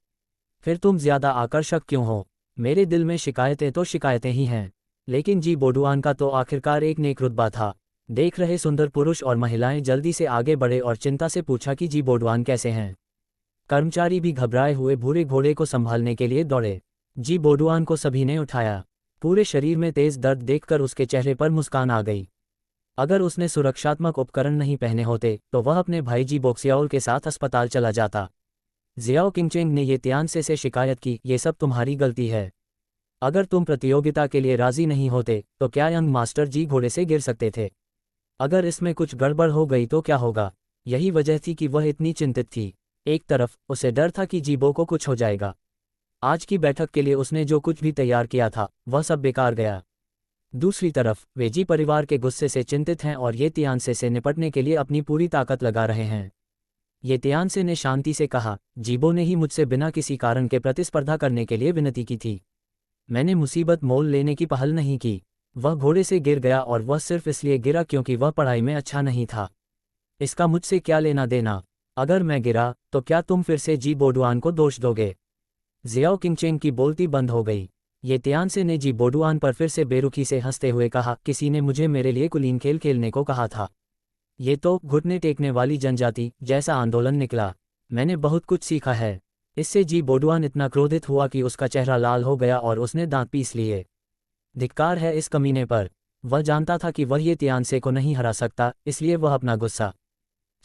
फिर तुम ज्यादा आकर्षक क्यों हो? मेरे दिल में शिकायतें तो शिकायतें ही हैं। लेकिन जी बोडुआन का तो आखिरकार एक नेक रुतबा था। देख रहे सुंदर पुरुष और महिलाएं जल्दी से आगे बढ़े और चिंता से पूछा कि जी बोडुआन कैसे हैं। कर्मचारी भी घबराए हुए भूरे घोड़े को संभालने के लिए दौड़े। जी बोडुआन को सभी ने उठाया। पूरे शरीर में तेज दर्द देखकर उसके चेहरे पर मुस्कान आ गई। अगर उसने सुरक्षात्मक उपकरण नहीं पहने होते तो वह अपने भाई जी बोक्सियाओल के साथ अस्पताल चला जाता। जियाओ किंगचेंग ने ये तियानसे से शिकायत की, ये सब तुम्हारी गलती है। अगर तुम प्रतियोगिता के लिए राजी नहीं होते तो क्या यंग मास्टर जी घोड़े से गिर सकते थे? अगर इसमें कुछ गड़बड़ हो गई तो क्या होगा? यही वजह थी कि वह इतनी चिंतित थी। एक तरफ उसे डर था कि जीबो को कुछ हो जाएगा। आज की बैठक के लिए उसने जो कुछ भी तैयार किया था वह सब बेकार गया। दूसरी तरफ वे जी परिवार के गुस्से से चिंतित हैं और ये तियानसे से निपटने के लिए अपनी पूरी ताकत लगा रहे हैं। ये तियानसे ने शांति से कहा, जीबो ने ही मुझसे बिना किसी कारण के प्रतिस्पर्धा करने के लिए विनती की थी। मैंने मुसीबत मोल लेने की पहल नहीं की। वह घोड़े से गिर गया और वह सिर्फ इसलिए गिरा क्योंकि वह पढ़ाई में अच्छा नहीं था। इसका मुझसे क्या लेना देना? अगर मैं गिरा तो क्या तुम फिर से जी बोडुआन को दोष दोगे? जियाओ किंगचेंग की बोलती बंद हो गई। ये तियानसे ने जी बोडुआन पर फिर से बेरुखी से हंसते हुए कहा, किसी ने मुझे मेरे लिए कुलीन खेल खेलने को कहा था। ये तो घुटने टेकने वाली जनजाति जैसा आंदोलन निकला। मैंने बहुत कुछ सीखा है। इससे जी बोडुआन इतना क्रोधित हुआ कि उसका चेहरा लाल हो गया और उसने दांत पीस लिए। धिक्कार है इस कमीने पर। वह जानता था कि वह ये तियानसे को नहीं हरा सकता, इसलिए वह अपना गुस्सा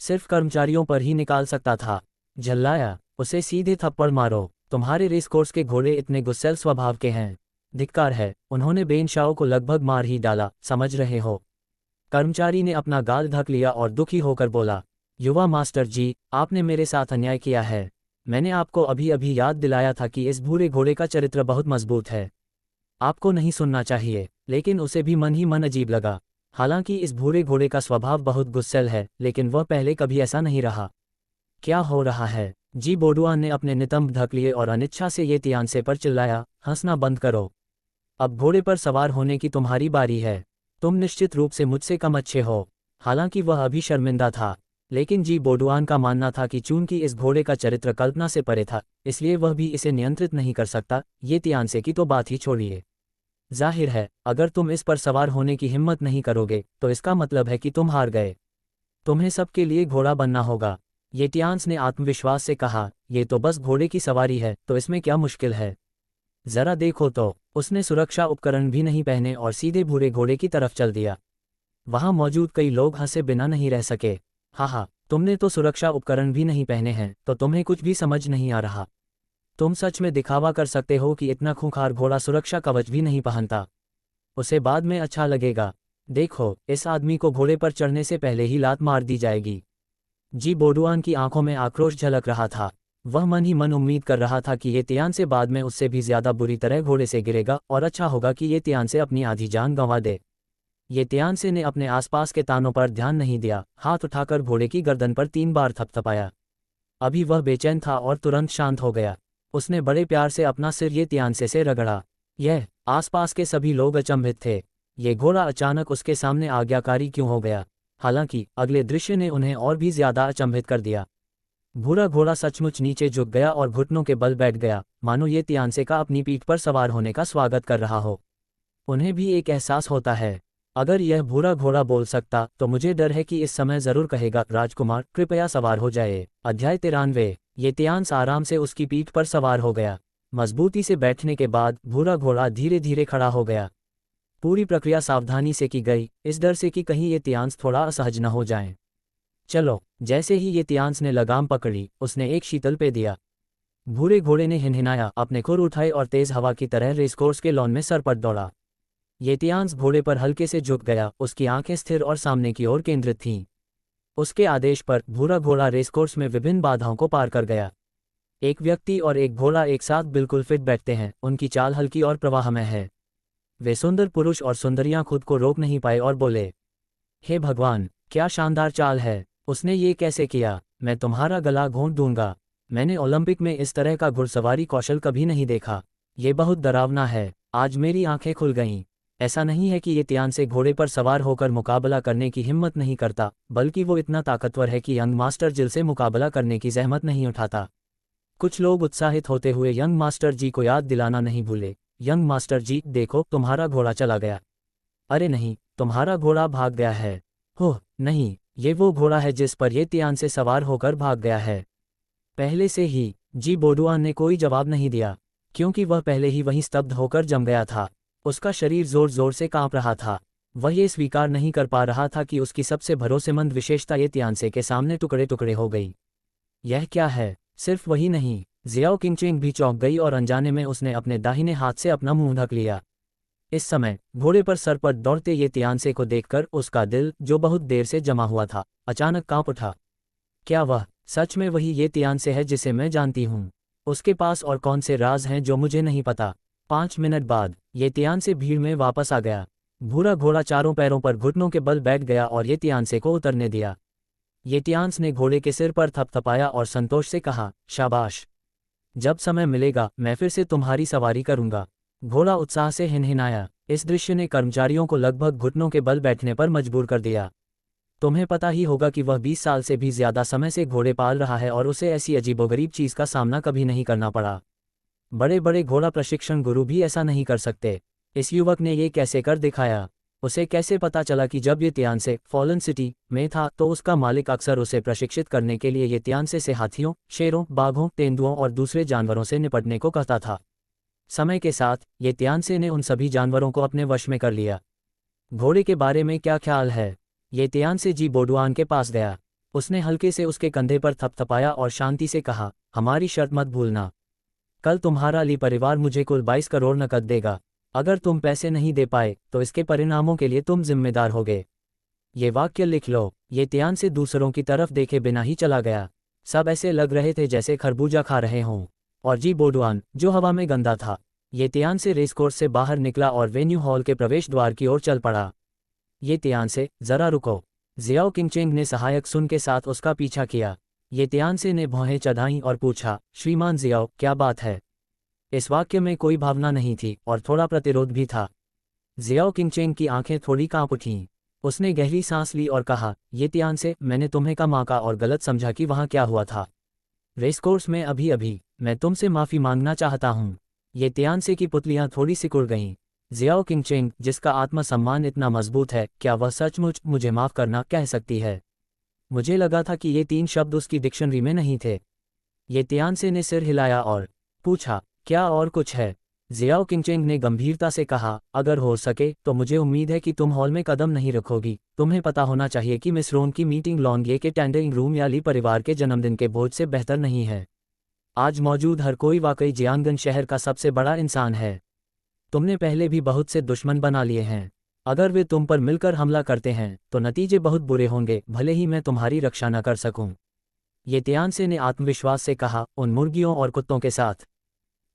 सिर्फ कर्मचारियों पर ही निकाल सकता था। झल्लाया, उसे सीधे थप्पड़ मारो, तुम्हारे रेस कोर्स के घोड़े इतने गुस्सैल स्वभाव के हैं। धिक्कार है। उन्होंने बेनशाओ को लगभग मार ही डाला, समझ रहे हो। कर्मचारी ने अपना गाल ढक लिया और दुखी होकर बोला, युवा मास्टर जी, आपने मेरे साथ अन्याय किया है। मैंने आपको अभी अभी याद दिलाया था कि इस भूरे घोड़े का चरित्र बहुत मजबूत है। आपको नहीं सुनना चाहिए। लेकिन उसे भी मन ही मन अजीब लगा। हालांकि इस भूरे घोड़े का स्वभाव बहुत गुस्सैल है, लेकिन वह पहले कभी ऐसा नहीं रहा। क्या हो रहा है? जी बोडुआन ने अपने नितंब ढक लिए और अनिच्छा से ये तियानसे पर चिल्लाया, हंसना बंद करो। अब घोड़े पर सवार होने की तुम्हारी बारी है। तुम निश्चित रूप से मुझसे कम अच्छे हो। हालांकि वह अभी शर्मिंदा था, लेकिन जी बोडुआन का मानना था कि चूंकि इस घोड़े का चरित्र कल्पना से परे था, इसलिए वह भी इसे नियंत्रित नहीं कर सकता। ये तियानसे की तो बात ही छोड़िए। जाहिर है, अगर तुम इस पर सवार होने की हिम्मत नहीं करोगे तो इसका मतलब है कि तुम हार गए। तुम्हें सबके लिए घोड़ा बनना होगा। ये तियान्स ने आत्मविश्वास से कहा, ये तो बस घोड़े की सवारी है, तो इसमें क्या मुश्किल है। जरा देखो तो। उसने सुरक्षा उपकरण भी नहीं पहने और सीधे भूरे घोड़े की तरफ चल दिया। वहां मौजूद कई लोग हंसे बिना नहीं रह सके। हाँ, तुमने तो सुरक्षा उपकरण भी नहीं पहने हैं, तो तुम्हें कुछ भी समझ नहीं आ रहा। तुम सच में दिखावा कर सकते हो कि इतना खूंखार घोड़ा सुरक्षा कवच भी नहीं पहनता। उसे बाद में अच्छा लगेगा। देखो, इस आदमी को घोड़े पर चढ़ने से पहले ही लात मार दी जाएगी। जी बोडुआन की आंखों में आक्रोश झलक रहा था। वह मन ही मन उम्मीद कर रहा था कि ये तियानसे बाद में उससे भी ज्यादा बुरी तरह घोड़े से गिरेगा और अच्छा होगा कि ये तियानसे अपनी आधी जान गंवा दे। ये तियानसे ने अपने आसपास के तानों पर ध्यान नहीं दिया, हाथ उठाकर घोड़े की गर्दन पर 3 बार थपथपाया। अभी वह बेचैन था और तुरंत शांत हो गया। उसने बड़े प्यार से अपना सिर ये तियानसे से रगड़ा। यह आसपास के सभी लोग अचंभित थे। ये घोड़ा अचानक उसके सामने आज्ञाकारी क्यों हो गया? हालांकि अगले दृश्य ने उन्हें और भी ज्यादा अचंभित कर दिया। भूरा घोड़ा सचमुच नीचे झुक गया और घुटनों के बल बैठ गया, मानो ये तियानसे का अपनी पीठ पर सवार होने का स्वागत कर रहा हो। उन्हें भी एक एहसास होता है, अगर यह भूरा घोड़ा बोल सकता तो मुझे डर है कि इस समय जरूर कहेगा, राजकुमार कृपया सवार हो जाए। अध्याय 93। ये तियान्स आराम से उसकी पीठ पर सवार हो गया। मजबूती से बैठने के बाद भूरा घोड़ा धीरे धीरे खड़ा हो गया। पूरी प्रक्रिया सावधानी से की गई, इस डर से कि कहीं ये तियान्स थोड़ा असहज न हो जाएं। चलो। जैसे ही ये तियान्स ने लगाम पकड़ी, उसने एक शीतल पे दिया। भूरे घोड़े ने हिनहिनाया, अपने खुर उठाए और तेज हवा की तरह रेसकोर्स के लॉन में सरपट दौड़ा। ये तियान्स घोड़े पर हल्के से झुक गया, उसकी आंखें स्थिर और सामने की ओर केंद्रित थीं। उसके आदेश पर भूरा घोड़ा रेसकोर्स में विभिन्न बाधाओं को पार कर गया। एक व्यक्ति और एक घोड़ा एक साथ बिल्कुल फिट बैठते हैं, उनकी चाल हल्की और प्रवाहमय है। वे सुंदर पुरुष और सुंदरियां खुद को रोक नहीं पाए और बोले, हे भगवान, क्या शानदार चाल है। उसने ये कैसे किया? मैं तुम्हारा गला घोंट दूंगा। मैंने ओलंपिक में इस तरह का घुड़सवारी कौशल कभी नहीं देखा। ये बहुत डरावना है। आज मेरी आंखें खुल गईं। ऐसा नहीं है कि ये तियानसे घोड़े पर सवार होकर मुकाबला करने की हिम्मत नहीं करता, बल्कि वो इतना ताकतवर है कि यंग मास्टर जिल से मुकाबला करने की जहमत नहीं उठाता। कुछ लोग उत्साहित होते हुए यंग मास्टर जी को याद दिलाना नहीं भूले, यंग मास्टर जी, देखो तुम्हारा घोड़ा चला गया। अरे नहीं, तुम्हारा घोड़ा भाग गया है। ओह नहीं, ये वो घोड़ा है जिस पर ये तियानसे सवार होकर भाग गया है। पहले से ही। जी बोडुआन ने कोई जवाब नहीं दिया, क्योंकि वह पहले ही वहीं स्तब्ध होकर जम गया था। उसका शरीर जोर जोर से कांप रहा था। वह ये स्वीकार नहीं कर पा रहा था कि उसकी सबसे भरोसेमंद विशेषता ये तियानसे के सामने टुकड़े टुकड़े हो गई। यह क्या है? सिर्फ वही नहीं, जियाओ किंगचिंग भी चौंक गई और अनजाने में उसने अपने दाहिने हाथ से अपना मुंह ढक लिया। इस समय घोड़े पर सर पर दौड़ते ये तियानसे को देखकर उसका दिल, जो बहुत देर से जमा हुआ था, अचानक कांप उठा। क्या वह सच में वही ये तियानसे है जिसे मैं जानती हूँ? उसके पास और कौन से राज हैं जो मुझे नहीं पता? 5 मिनट बाद ये तियानसे भीड़ में वापस आ गया। भूरा घोड़ा चारों पैरों पर घुटनों के बल बैठ गया और ये तियानसे को उतरने दिया। ये तियान्स ने घोड़े के सिर पर थपथपाया और संतोष से कहा, शाबाश। जब समय मिलेगा मैं फिर से तुम्हारी सवारी करूंगा। घोड़ा उत्साह से हिनहिनाया। इस दृश्य ने कर्मचारियों को लगभग घुटनों के बल बैठने पर मजबूर कर दिया। तुम्हें पता ही होगा कि वह 20 साल से भी ज्यादा समय से घोड़े पाल रहा है और उसे ऐसी अजीबोगरीब चीज का सामना कभी नहीं करना पड़ा। बड़े बड़े घोड़ा प्रशिक्षण गुरु भी ऐसा नहीं कर सकते। इस युवक ने ये कैसे कर दिखाया? उसे कैसे पता चला कि जब ये तियानसे फॉलन सिटी में था तो उसका मालिक अक्सर उसे प्रशिक्षित करने के लिए ये तियानसे से हाथियों, शेरों, बाघों, तेंदुओं और दूसरे जानवरों से निपटने को कहता था। समय के साथ ये तियानसे ने उन सभी जानवरों को अपने वश में कर लिया। घोड़े के बारे में क्या ख्याल है? ये तियानसे जी बोडुआन के पास गया। उसने हल्के से उसके कंधे पर थपथपाया और शांति से कहा, हमारी शर्त मत भूलना। कल तुम्हारा ली परिवार मुझे कुल 22 करोड़ नकद देगा। अगर तुम पैसे नहीं दे पाए तो इसके परिणामों के लिए तुम जिम्मेदार होगे। ये वाक्य लिख लो। ये तियानसे दूसरों की तरफ देखे बिना ही चला गया। सब ऐसे लग रहे थे जैसे खरबूजा खा रहे हों। और जी बोडुआन, जो हवा में गंदा था, ये तियानसे रेसकोर्स से बाहर निकला और वेन्यू हॉल के प्रवेश द्वार की ओर चल पड़ा। ये तियानसे, जरा रुको। जियाओ किंगचेंग ने सहायक सुन के साथ उसका पीछा किया। ये तियानसे ने भौहें चढ़ाईं और पूछा, श्रीमान जियाओ, क्या बात है? इस वाक्य में कोई भावना नहीं थी और थोड़ा प्रतिरोध भी था। जियाओ किंगचेंग की आंखें थोड़ी कांप उठीं। उसने गहरी सांस ली और कहा, ये तियानसे, मैंने तुम्हें कहा का और गलत समझा कि वहाँ क्या हुआ था। रेसकोर्स में अभी मैं तुमसे माफ़ी मांगना चाहता हूँ। ये तियानसे की पुतलियाँ थोड़ी सिकुड़ गईं। जियाओ किंगचेंग, जिसका आत्मसम्मान इतना मजबूत है, क्या वह सचमुच मुझे माफ़ करना कह सकती है? मुझे लगा था कि ये 3 शब्द उसकी डिक्शनरी में नहीं थे। ये तियानसे ने सिर हिलाया और पूछा, क्या और कुछ है? जियाओ किंगचेंग ने गंभीरता से कहा, अगर हो सके तो मुझे उम्मीद है कि तुम हॉल में कदम नहीं रखोगी। तुम्हें पता होना चाहिए कि मिस रोन की मीटिंग लॉन्गे के टेंडरिंग रूम या ली परिवार के जन्मदिन के भोज से बेहतर नहीं है। आज मौजूद हर कोई वाकई जियांगन शहर का सबसे बड़ा इंसान है। तुमने पहले भी बहुत से दुश्मन बना लिए हैं। अगर वे तुम पर मिलकर हमला करते हैं तो नतीजे बहुत बुरे होंगे, भले ही मैं तुम्हारी रक्षा न कर सकूं। ये तियानसे ने आत्मविश्वास से कहा, उन मुर्गियों और कुत्तों के साथ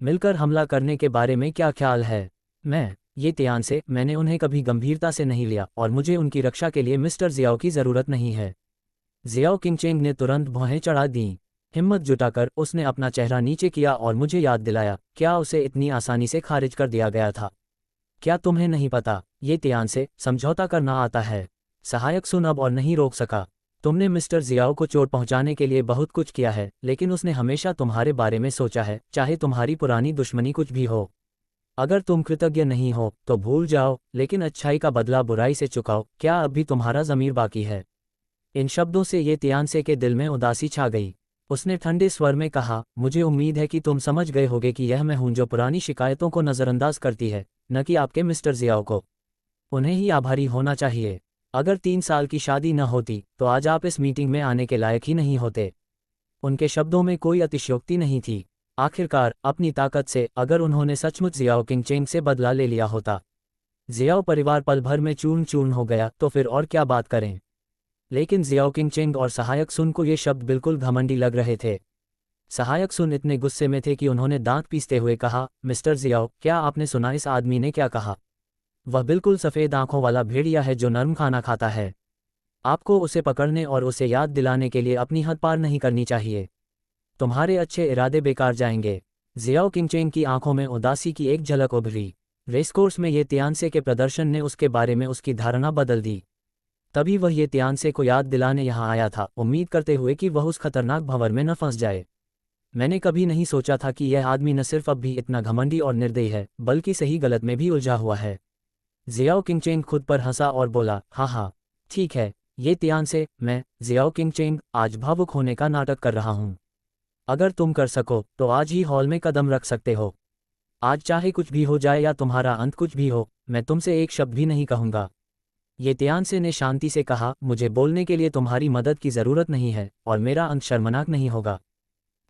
मिलकर हमला करने के बारे में क्या ख्याल है? ये तियानसे, मैंने उन्हें कभी गंभीरता से नहीं लिया और मुझे उनकी रक्षा के लिए मिस्टर जियाओ की ज़रूरत नहीं है। जियाओ किंगचेंग ने तुरंत भौहें चढ़ा दीं। हिम्मत जुटाकर उसने अपना चेहरा नीचे किया और मुझे याद दिलाया, क्या उसे इतनी आसानी से खारिज कर दिया गया था? क्या तुम्हें नहीं पता, ये तियानसे, समझौता करना आता है। सहायक सुन अब और नहीं रोक सका। तुमने मिस्टर जियाओ को चोट पहुंचाने के लिए बहुत कुछ किया है, लेकिन उसने हमेशा तुम्हारे बारे में सोचा है, चाहे तुम्हारी पुरानी दुश्मनी कुछ भी हो। अगर तुम कृतज्ञ नहीं हो तो भूल जाओ, लेकिन अच्छाई का बदला बुराई से चुकाओ। क्या अब भी तुम्हारा ज़मीर बाकी है? इन शब्दों से ये तियानसे के दिल में उदासी छा गई। उसने ठंडे स्वर में कहा, मुझे उम्मीद है कि तुम समझ गए होगे कि यह मैं हूं जो पुरानी शिकायतों को नज़रअंदाज करती है, न कि आपके मिस्टर जियाओ को। उन्हें ही आभारी होना चाहिए। अगर 3 साल की शादी न होती तो आज आप इस मीटिंग में आने के लायक ही नहीं होते। उनके शब्दों में कोई अतिशयोक्ति नहीं थी। आखिरकार अपनी ताकत से अगर उन्होंने सचमुच जियाओ किंगचेंग से बदला ले लिया होता, जियाओ परिवार पल भर में चूर्ण चूर्ण हो गया, तो फिर और क्या बात करें। लेकिन जियाओ किंगचेंग और सहायक सुन को ये शब्द बिल्कुल घमंडी लग रहे थे। सहायक सुन इतने गुस्से में थे कि उन्होंने दांत पीसते हुए कहा, मिस्टर जियाओ, क्या आपने सुना इस आदमी ने क्या कहा? वह बिल्कुल सफ़ेद आंखों वाला भेड़िया है जो नरम खाना खाता है। आपको उसे पकड़ने और उसे याद दिलाने के लिए अपनी हद पार नहीं करनी चाहिए। तुम्हारे अच्छे इरादे बेकार जाएंगे। जियाओ किंगचेंग की आंखों में उदासी की एक झलक उभरी। रेसकोर्स में ये तियानसे के प्रदर्शन ने उसके बारे में उसकी धारणा बदल दी। तभी वह ये तियानसे को याद दिलाने यहाँ आया था, उम्मीद करते हुए कि वह उस खतरनाक भंवर में न फंस जाए। मैंने कभी नहीं सोचा था कि यह आदमी न सिर्फ अब भी इतना घमंडी और निर्दयी है, बल्कि सही गलत में भी उलझा हुआ है। जियाओ किंगचेंग खुद पर हंसा और बोला, हाँ, ठीक है, ये तियानसे, मैं जियाओ किंगचेंग आज भावुक होने का नाटक कर रहा हूँ। अगर तुम कर सको तो आज ही हॉल में कदम रख सकते हो। आज चाहे कुछ भी हो जाए या तुम्हारा अंत कुछ भी हो, मैं तुमसे एक शब्द भी नहीं कहूँगा। ये तियानसे ने शांति से कहा, मुझे बोलने के लिए तुम्हारी मदद की ज़रूरत नहीं है और मेरा अंत शर्मनाक नहीं होगा।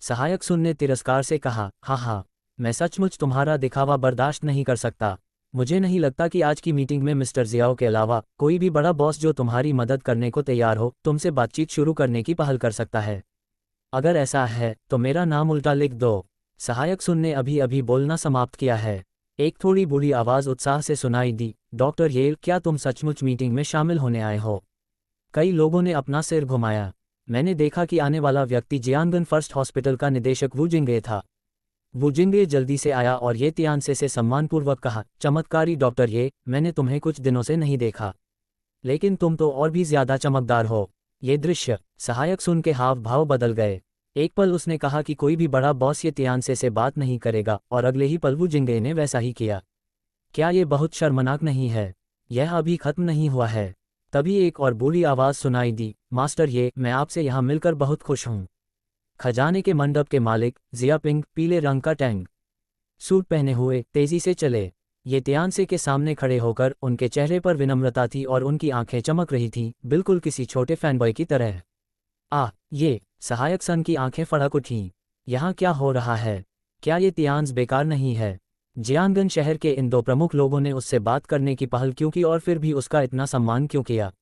सहायक सुन ने तिरस्कार से कहा, हाँ, मैं सचमुच तुम्हारा दिखावा बर्दाश्त नहीं कर सकता। मुझे नहीं लगता कि आज की मीटिंग में मिस्टर जियाओ के अलावा कोई भी बड़ा बॉस जो तुम्हारी मदद करने को तैयार हो तुमसे बातचीत शुरू करने की पहल कर सकता है। अगर ऐसा है तो मेरा नाम उल्टा लिख दो। सहायक सुन ने अभी अभी बोलना समाप्त किया है। एक थोड़ी बूढ़ी आवाज़ उत्साह से सुनाई दी, डॉक्टर येल, क्या तुम सचमुच मीटिंग में शामिल होने आए हो? कई लोगों ने अपना सिर घुमाया। मैंने देखा कि आने वाला व्यक्ति जियांगन फर्स्ट हॉस्पिटल का निदेशक वू जिंगे था। वू जिंगे जल्दी से आया और ये तियानसे से सम्मानपूर्वक कहा, चमत्कारी डॉक्टर ये, मैंने तुम्हें कुछ दिनों से नहीं देखा, लेकिन तुम तो और भी ज्यादा चमकदार हो। ये दृश्य, सहायक सुन के हाव भाव बदल गए। एक पल उसने कहा कि कोई भी बड़ा बॉस ये तियानसे से बात नहीं करेगा और अगले ही पल वू जिंगे ने वैसा ही किया। क्या ये बहुत शर्मनाक नहीं है? यह अभी खत्म नहीं हुआ है। तभी एक और बूढ़ी आवाज़ सुनाई दी, मास्टर मैं आपसे यहाँ मिलकर बहुत खुश हूँ। खजाने के मंडप के मालिक जियापिंग पीले रंग का टैंक सूट पहने हुए तेजी से चले। ये तियानसे के सामने खड़े होकर उनके चेहरे पर विनम्रता थी और उनकी आंखें चमक रही थीं, बिल्कुल किसी छोटे फैनबॉय की तरह। ये सहायक सन की आंखें फड़क उठीं। यहाँ क्या हो रहा है? क्या ये तियान्स बेकार नहीं है? जियांगन शहर के इन दो प्रमुख लोगों ने उससे बात करने की पहल क्यों की और फिर भी उसका इतना सम्मान क्यों किया?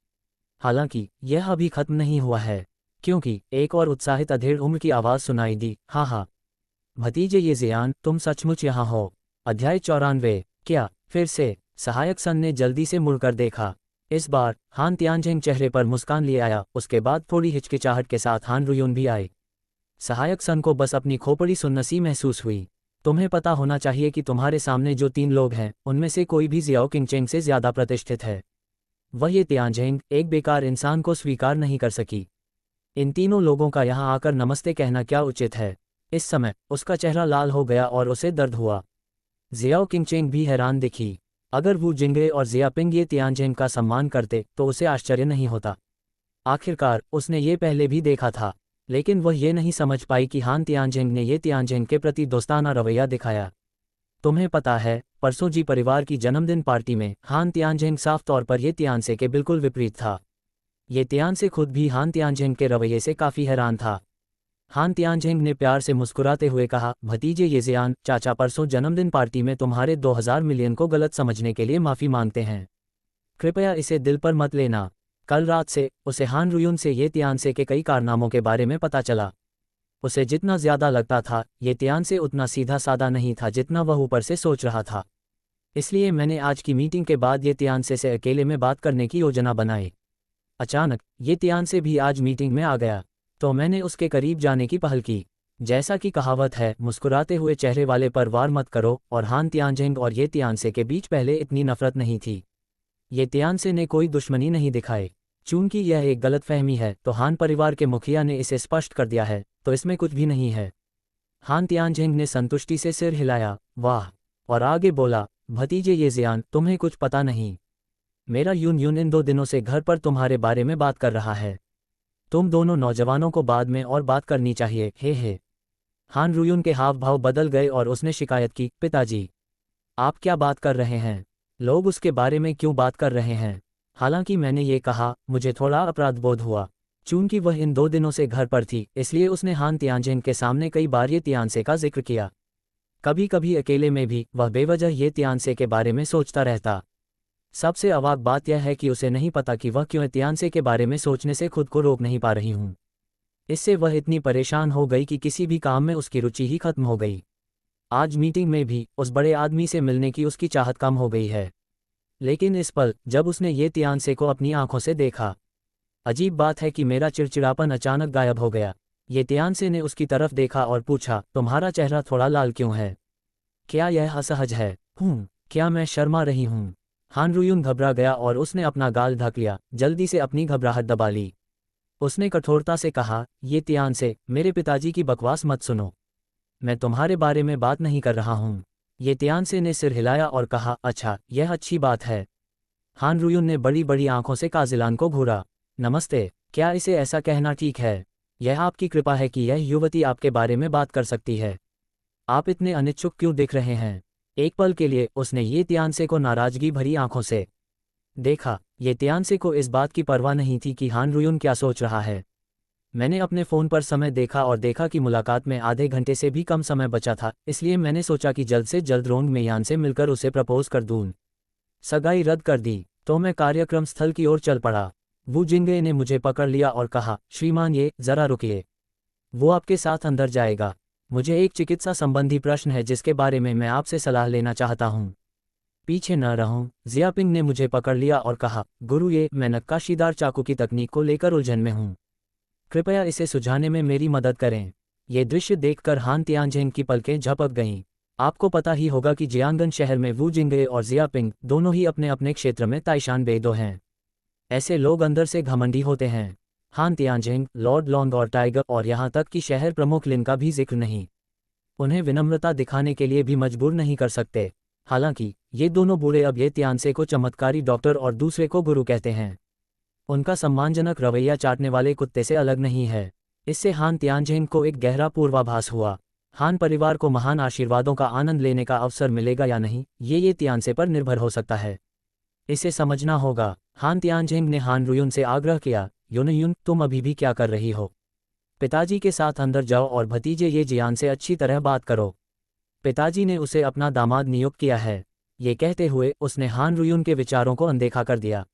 हालांकि यह अभी खत्म नहीं हुआ है, क्योंकि एक और उत्साहित अधेड़ उम्र की आवाज़ सुनाई दी, हाँ हाँ भतीजे ये जियान, तुम सचमुच यहाँ हो। अध्याय 94। क्या फिर से? सहायक सन ने जल्दी से मुड़कर देखा। इस बार हान तियानझेंग चेहरे पर मुस्कान लिए आया। उसके बाद थोड़ी हिचकिचाहट के साथ हान रुयुन भी आए। सहायक सन को बस अपनी खोपड़ी सुन्नसी महसूस हुई। तुम्हें पता होना चाहिए कि तुम्हारे सामने जो 3 लोग हैं उनमें से कोई भी जियाओ किंगचेंग से ज़्यादा प्रतिष्ठित है। वह ये तियानझेंग एक बेकार इंसान को स्वीकार नहीं कर सकी। इन तीनों लोगों का यहाँ आकर नमस्ते कहना क्या उचित है? इस समय उसका चेहरा लाल हो गया और उसे दर्द हुआ। जियाओ किंगचेंग भी हैरान दिखी। अगर वू जिंगरे और जियापिंग ये तियानझेंग का सम्मान करते तो उसे आश्चर्य नहीं होता। आखिरकार उसने ये पहले भी देखा था, लेकिन वह ये नहीं समझ पाई कि हान तियानझेंग ने ये तियानझेंग के प्रति दोस्ताना रवैया दिखाया। तुम्हें पता है, परसों जी परिवार की जन्मदिन पार्टी में हान तियानझेंग साफ तौर पर ये तियानसे के बिल्कुल विपरीत था। ये तियानसे खुद भी हान तियानझेंग के रवैये से काफ़ी हैरान था। हान तियानझेंग ने प्यार से मुस्कुराते हुए कहा, भतीजे ये जियान चाचा परसों जन्मदिन पार्टी में तुम्हारे 2000 मिलियन को गलत समझने के लिए माफ़ी मांगते हैं। कृपया इसे दिल पर मत लेना। कल रात से उसे हान रुयुन से ये तियानसे के कई कारनामों के बारे में पता चला। उसे जितना ज़्यादा लगता था ये तियानसे उतना सीधा सादा नहीं था जितना वह ऊपर से सोच रहा था। इसलिए मैंने आज की मीटिंग के बाद ये तियानसे से अकेले में बात करने की योजना बनाई। अचानक ये तियानसे भी आज मीटिंग में आ गया, तो मैंने उसके करीब जाने की पहल की। जैसा कि कहावत है, मुस्कुराते हुए चेहरे वाले पर वार मत करो, और हान तियानझेंग और ये तियानसे के बीच पहले इतनी नफरत नहीं थी। ये तियानसे ने कोई दुश्मनी नहीं दिखाई। चूंकि यह एक गलतफहमी है तो हान परिवार के मुखिया ने इसे स्पष्ट कर दिया है, तो इसमें कुछ भी नहीं है। हान तियानझेंग ने संतुष्टि से सिर हिलाया, वाह, और आगे बोला, भतीजे ये जियान, तुम्हें कुछ पता नहीं। मेरा यून इन 2 दिनों से घर पर तुम्हारे बारे में बात कर रहा है। तुम दोनों नौजवानों को बाद में और बात करनी चाहिए। हे। हान रुयुन के हाव भाव बदल गए और उसने शिकायत की, पिताजी आप क्या बात कर रहे हैं? लोग उसके बारे में क्यों बात कर रहे हैं? हालांकि मैंने ये कहा, मुझे थोड़ा अपराध बोध हुआ। चूंकि वह इन 2 दिनों से घर पर थी, इसलिए उसने हान तियानझेंग के सामने कई बार ये तियानसे का जिक्र किया। कभी कभी अकेले में भी वह बेवजह ये तियानसे के बारे में सोचता रहता। सबसे अवाक बात यह है कि उसे नहीं पता कि वह क्यों तियानसे के बारे में सोचने से खुद को रोक नहीं पा रही हूँ। इससे वह इतनी परेशान हो गई कि किसी भी काम में उसकी रुचि ही खत्म हो गई। आज मीटिंग में भी उस बड़े आदमी से मिलने की उसकी चाहत कम हो गई है। लेकिन इस पल जब उसने ये तियानसे को अपनी आंखों से देखा, अजीब बात है कि मेरा चिड़चिड़ापन अचानक गायब हो गया। ये तियानसे ने उसकी तरफ देखा और पूछा, तुम्हारा चेहरा थोड़ा लाल क्यों है? क्या यह असहज है? क्या मैं शर्मा रही हूँ? हान रुयुन घबरा गया और उसने अपना गाल ढक लिया, जल्दी से अपनी घबराहट दबा ली। उसने कठोरता से कहा, ये तियानसे, मेरे पिताजी की बकवास मत सुनो। मैं तुम्हारे बारे में बात नहीं कर रहा हूँ। ये तियानसे ने सिर हिलाया और कहा, अच्छा, यह अच्छी बात है। हान रुयुन ने बड़ी बड़ी आंखों से काजिलान को घूरा। नमस्ते, क्या इसे ऐसा कहना ठीक है? यह आपकी कृपा है कि यह युवती आपके बारे में बात कर सकती है। आप इतने अनिच्छुक क्यों दिख रहे हैं? एक पल के लिए उसने ये तियानसे को नाराजगी भरी आंखों से देखा। ये तियानसे को इस बात की परवाह नहीं थी कि हान रुयुन क्या सोच रहा है। मैंने अपने फ़ोन पर समय देखा और देखा कि मुलाकात में आधे घंटे से भी कम समय बचा था, इसलिए मैंने सोचा कि जल्द से जल्द रोंग मेयान से मिलकर उसे प्रपोज कर दूं। सगाई रद्द कर दी तो मैं कार्यक्रम स्थल की ओर चल पड़ा। वू जिंगे ने मुझे पकड़ लिया और कहा, श्रीमान ये ज़रा रुकिए, वो आपके साथ अंदर जाएगा। मुझे एक चिकित्सा संबंधी प्रश्न है जिसके बारे में मैं आपसे सलाह लेना चाहता हूँ। पीछे न रहूं। जियापिंग ने मुझे पकड़ लिया और कहा, गुरु मैं नक्काशीदार चाकू की तकनीक को लेकर उलझन में हूँ। कृपया इसे सुझाने में मेरी मदद करें। ये दृश्य देखकर हान तियानझेंग की पलकें झपक गईं। आपको पता ही होगा कि जियांगन शहर में वू जिंगे और जियापिंग दोनों ही अपने अपने क्षेत्र में ताइशान बेदो हैं। ऐसे लोग अंदर से घमंडी होते हैं। हान तियानझेंग, लॉर्ड लॉन्ग और टाइगर और यहाँ तक कि शहर प्रमुख लिन का भी जिक्र नहीं। उन्हें विनम्रता दिखाने के लिए भी मजबूर नहीं कर सकते। हालांकि ये दोनों बूढ़े अब ये तियानसे को चमत्कारी डॉक्टर और दूसरे को गुरु कहते हैं। उनका सम्मानजनक रवैया चाटने वाले कुत्ते से अलग नहीं है। इससे हान तियानझेंग को एक गहरा पूर्वाभास हुआ। हान परिवार को महान आशीर्वादों का आनंद लेने का अवसर मिलेगा या नहीं, ये तियानसे पर निर्भर हो सकता है। इसे समझना होगा। हान तियानझेंग ने हान रुयुन से आग्रह किया, युनयुन, तुम अभी भी क्या कर रही हो? पिताजी के साथ अंदर जाओ और भतीजे ये जियान से अच्छी तरह बात करो। पिताजी ने उसे अपना दामाद नियुक्त किया है। ये कहते हुए उसने हान रुयुन के विचारों को अनदेखा कर दिया।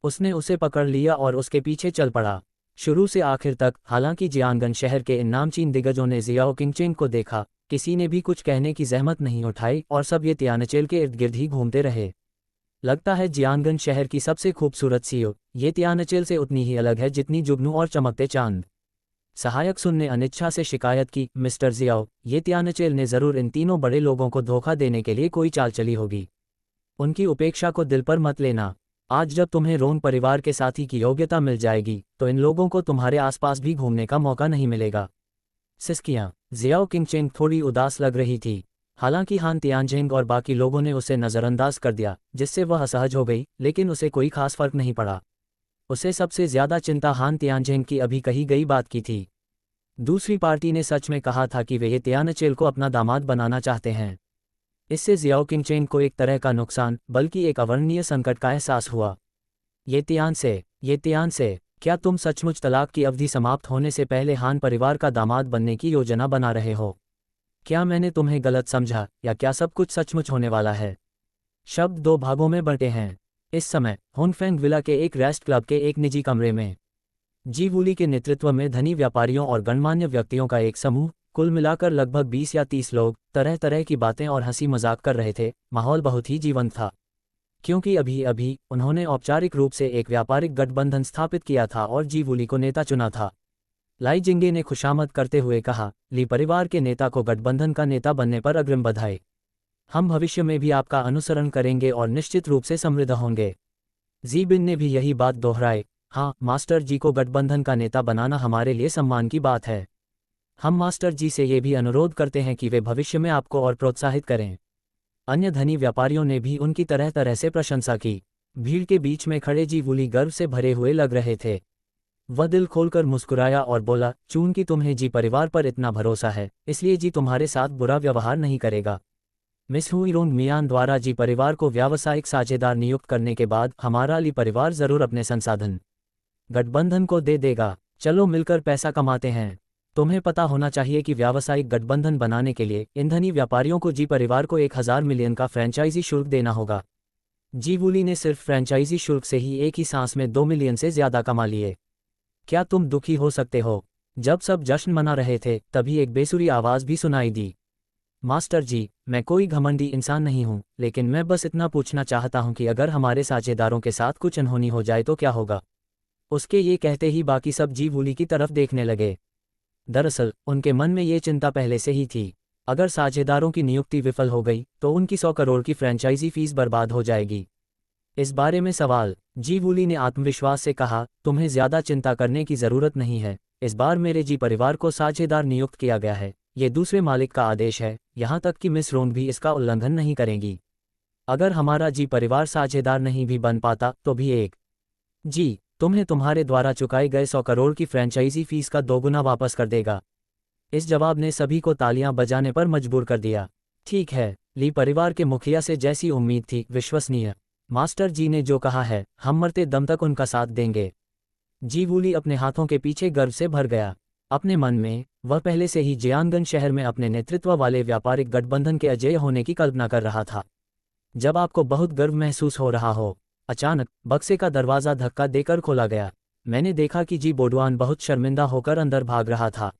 उसने उसे पकड़ लिया और उसके पीछे चल पड़ा। शुरू से आखिर तक, हालांकि जियानगन शहर के इन नामचीन दिग्गजों ने जियाओ किंगचेंग को देखा, किसी ने भी कुछ कहने की जहमत नहीं उठाई और सब ये तियानचेल के इर्द गिर्द ही घूमते रहे। लगता है जियानगन शहर की सबसे खूबसूरत सीओ ये तियानचेल से उतनी ही अलग है जितनी जुगनू और चमकते चांद। सहायक सुन ने अनिच्छा से शिकायत की, मिस्टर जियाओ, ये तियानचेल ने जरूर इन तीनों बड़े लोगों को धोखा देने के लिए कोई चाल चली होगी। उनकी उपेक्षा को दिल पर मत लेना। आज जब तुम्हें रोंग परिवार के साथी की योग्यता मिल जाएगी तो इन लोगों को तुम्हारे आसपास भी घूमने का मौका नहीं मिलेगा। सिस्कियां। जियाओ किंगचेंग थोड़ी उदास लग रही थी। हालांकि हान तियानझेंग और बाकी लोगों ने उसे नज़रअंदाज कर दिया, जिससे वह असहज हो गई, लेकिन उसे कोई खास फर्क नहीं पड़ा। उसे सबसे ज्यादा चिंता हान तियानझेंग की अभी कही गई बात की थी। दूसरी पार्टी ने सच में कहा था कि वे ये तियानचेल को अपना दामाद बनाना चाहते हैं। इससे जियाओ किंगचेंग को एक तरह का नुकसान, बल्कि एक अवर्णनीय संकट का एहसास हुआ। ये तियानसे, क्या तुम सचमुच तलाक की अवधि समाप्त होने से पहले हान परिवार का दामाद बनने की योजना बना रहे हो? क्या मैंने तुम्हें गलत समझा, या क्या सब कुछ सचमुच होने वाला है? शब्द दो भागों में बंटे हैं। इस समय होनफेंग विला के एक रेस्ट क्लब के एक निजी कमरे में जी वूली के नेतृत्व में धनी व्यापारियों और गणमान्य व्यक्तियों का एक समूह, कुल मिलाकर लगभग 20 या 30 लोग, तरह तरह की बातें और हंसी मजाक कर रहे थे। माहौल बहुत ही जीवंत था, क्योंकि अभी अभी उन्होंने औपचारिक रूप से एक व्यापारिक गठबंधन स्थापित किया था और जी वूली को नेता चुना था। लाई जिंगे ने खुशामद करते हुए कहा, ली परिवार के नेता को गठबंधन का नेता बनने पर अग्रिम बधाई। हम भविष्य में भी आपका अनुसरण करेंगे और निश्चित रूप से समृद्ध होंगे। जी बिन ने भी यही बात दोहराई। हाँ, मास्टर जी को गठबंधन का नेता बनाना हमारे लिए सम्मान की बात है। हम मास्टर जी से ये भी अनुरोध करते हैं कि वे भविष्य में आपको और प्रोत्साहित करें। अन्य धनी व्यापारियों ने भी उनकी तरह तरह से प्रशंसा की। भीड़ के बीच में खड़े जी वूली गर्व से भरे हुए लग रहे थे। वह दिल खोलकर मुस्कुराया और बोला, चूंकि तुम्हें जी परिवार पर इतना भरोसा है, इसलिए जी तुम्हारे साथ बुरा व्यवहार नहीं करेगा। मिस हुईरोंग मियान द्वारा जी परिवार को व्यावसायिक साझेदार नियुक्त करने के बाद हमारा ली परिवार जरूर अपने संसाधन गठबंधन को दे देगा। चलो मिलकर पैसा कमाते हैं। तुम्हें पता होना चाहिए कि व्यावसायिक गठबंधन बनाने के लिए इन धनी व्यापारियों को जी परिवार को 1000 मिलियन का फ्रेंचाइजी शुल्क देना होगा। जी वूली ने सिर्फ फ्रेंचाइजी शुल्क से ही एक ही सांस में 2 मिलियन से ज्यादा कमा लिए। क्या तुम दुखी हो सकते हो? जब सब जश्न मना रहे थे तभी एक बेसुरी आवाज भी सुनाई दी। मास्टर जी, मैं कोई घमंडी इंसान नहीं हूं, लेकिन मैं बस इतना पूछना चाहता हूं कि अगर हमारे साझेदारों के साथ कुछ अनहोनी हो जाए तो क्या होगा? उसके ये कहते ही बाकी सब जी वूली की तरफ देखने लगे। दरअसल उनके मन में ये चिंता पहले से ही थी। अगर साझेदारों की नियुक्ति विफल हो गई तो उनकी 100 करोड़ की फ्रेंचाइजी फीस बर्बाद हो जाएगी। इस बारे में सवाल। जी वूली ने आत्मविश्वास से कहा, तुम्हें ज्यादा चिंता करने की जरूरत नहीं है। इस बार मेरे जी परिवार को साझेदार नियुक्त किया गया है। ये दूसरे मालिक का आदेश है, यहाँ तक कि मिस रोंग भी इसका उल्लंघन नहीं करेंगी। अगर हमारा जी परिवार साझेदार नहीं भी बन पाता तो भी एक जी तुम्हें तुम्हारे द्वारा चुकाए गए 100 करोड़ की फ्रेंचाइजी फीस का 2 गुना वापस कर देगा। इस जवाब ने सभी को तालियां बजाने पर मजबूर कर दिया। ठीक है, ली परिवार के मुखिया से जैसी उम्मीद थी, विश्वसनीय। मास्टर जी ने जो कहा है, हम मरते दम तक उनका साथ देंगे। जी वूली अपने हाथों के पीछे गर्व से भर गया। अपने मन में वह पहले से ही जियानगन शहर में अपने नेतृत्व वाले व्यापारिक गठबंधन के अजेय होने की कल्पना कर रहा था। जब आपको बहुत गर्व महसूस हो रहा हो। अचानक बक्से का दरवाज़ा धक्का देकर खोला गया। मैंने देखा कि जी बोडवान बहुत शर्मिंदा होकर अंदर भाग रहा था।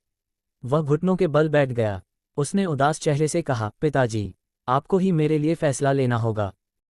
वह घुटनों के बल बैठ गया। उसने उदास चेहरे से कहा, पिताजी, आपको ही मेरे लिए फैसला लेना होगा।